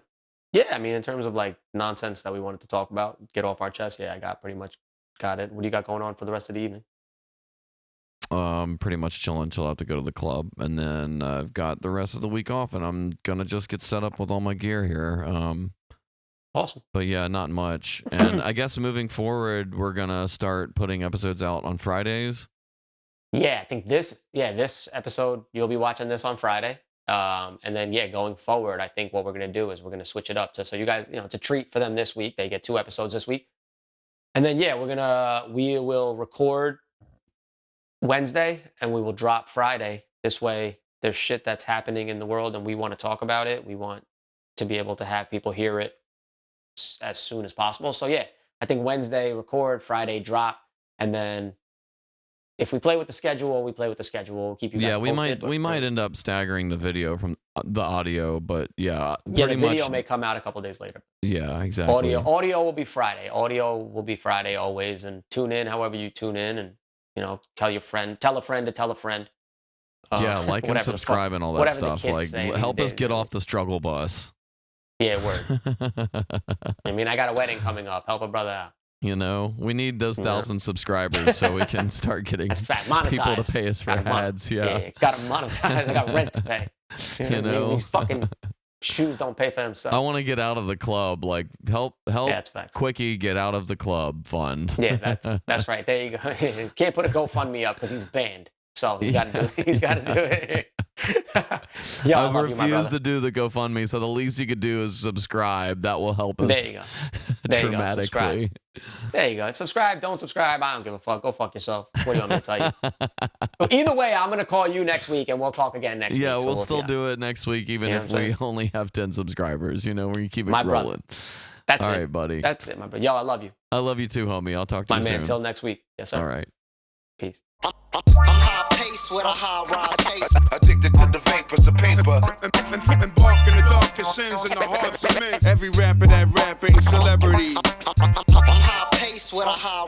Yeah, I mean, in terms of like nonsense that we wanted to talk about, get off our chest. Yeah, I got pretty much got it. What do you got going on for the rest of the evening? Pretty much chilling till I have to go to the club, and then I've got the rest of the week off, and I'm gonna just get set up with all my gear here. Awesome. But yeah, not much. And I guess moving forward, we're gonna start putting episodes out on Fridays. Yeah, I think this episode, you'll be watching this on Friday. And then, yeah, going forward, I think what we're going to do is we're going to switch it up so you guys, you know, it's a treat for them this week. They get 2 episodes this week. And then, yeah, we will record Wednesday and we will drop Friday. This way, there's shit that's happening in the world and we want to talk about it. We want to be able to have people hear it as soon as possible. So yeah, I think Wednesday record, Friday drop, and then if we play with the schedule, we play with the schedule. We'll keep you guys posted. We might end up staggering the video from the audio, but yeah. Yeah, the video may come out a couple days later. Yeah, exactly. Audio will be Friday. Audio will be Friday always, and tune in however you tune in, and tell a friend to tell a friend. Yeah, like and subscribe and all that stuff. Like, help us get off the struggle bus. Yeah, word. I mean, I got a wedding coming up. Help a brother out. We need those 1,000 subscribers so we can start getting people to pay us for ads. Yeah, got to monetize. I got rent to pay. These fucking shoes don't pay for themselves. I want to get out of the club. Like, help Quickie get out of the club fund. Yeah, that's right. There you go. Can't put a GoFundMe up because he's banned. So he's got to do it. He's got to do it. I refuse to do the GoFundMe, so the least you could do is subscribe. That will help us. There you go. There you go. Dramatically. Subscribe. There you go. Subscribe. Don't subscribe. I don't give a fuck. Go fuck yourself. What do you want me to tell you? But either way, I'm gonna call you next week, and we'll talk again next week. Yeah, we'll still do it next week, even if we only have 10 subscribers. We keep it rolling. Brother. That's all it. right, buddy. That's it, my brother. Yo, I love you. I love you too, homie. I'll talk to you soon. My man, till next week. Yes, sir. All right. Peace. I'm high pace with a high rise pace. Addicted to the vapors of paper. Embarking the darkest sins in the hearts of men. Every rapper that rap ain't celebrity. I'm high pace with a high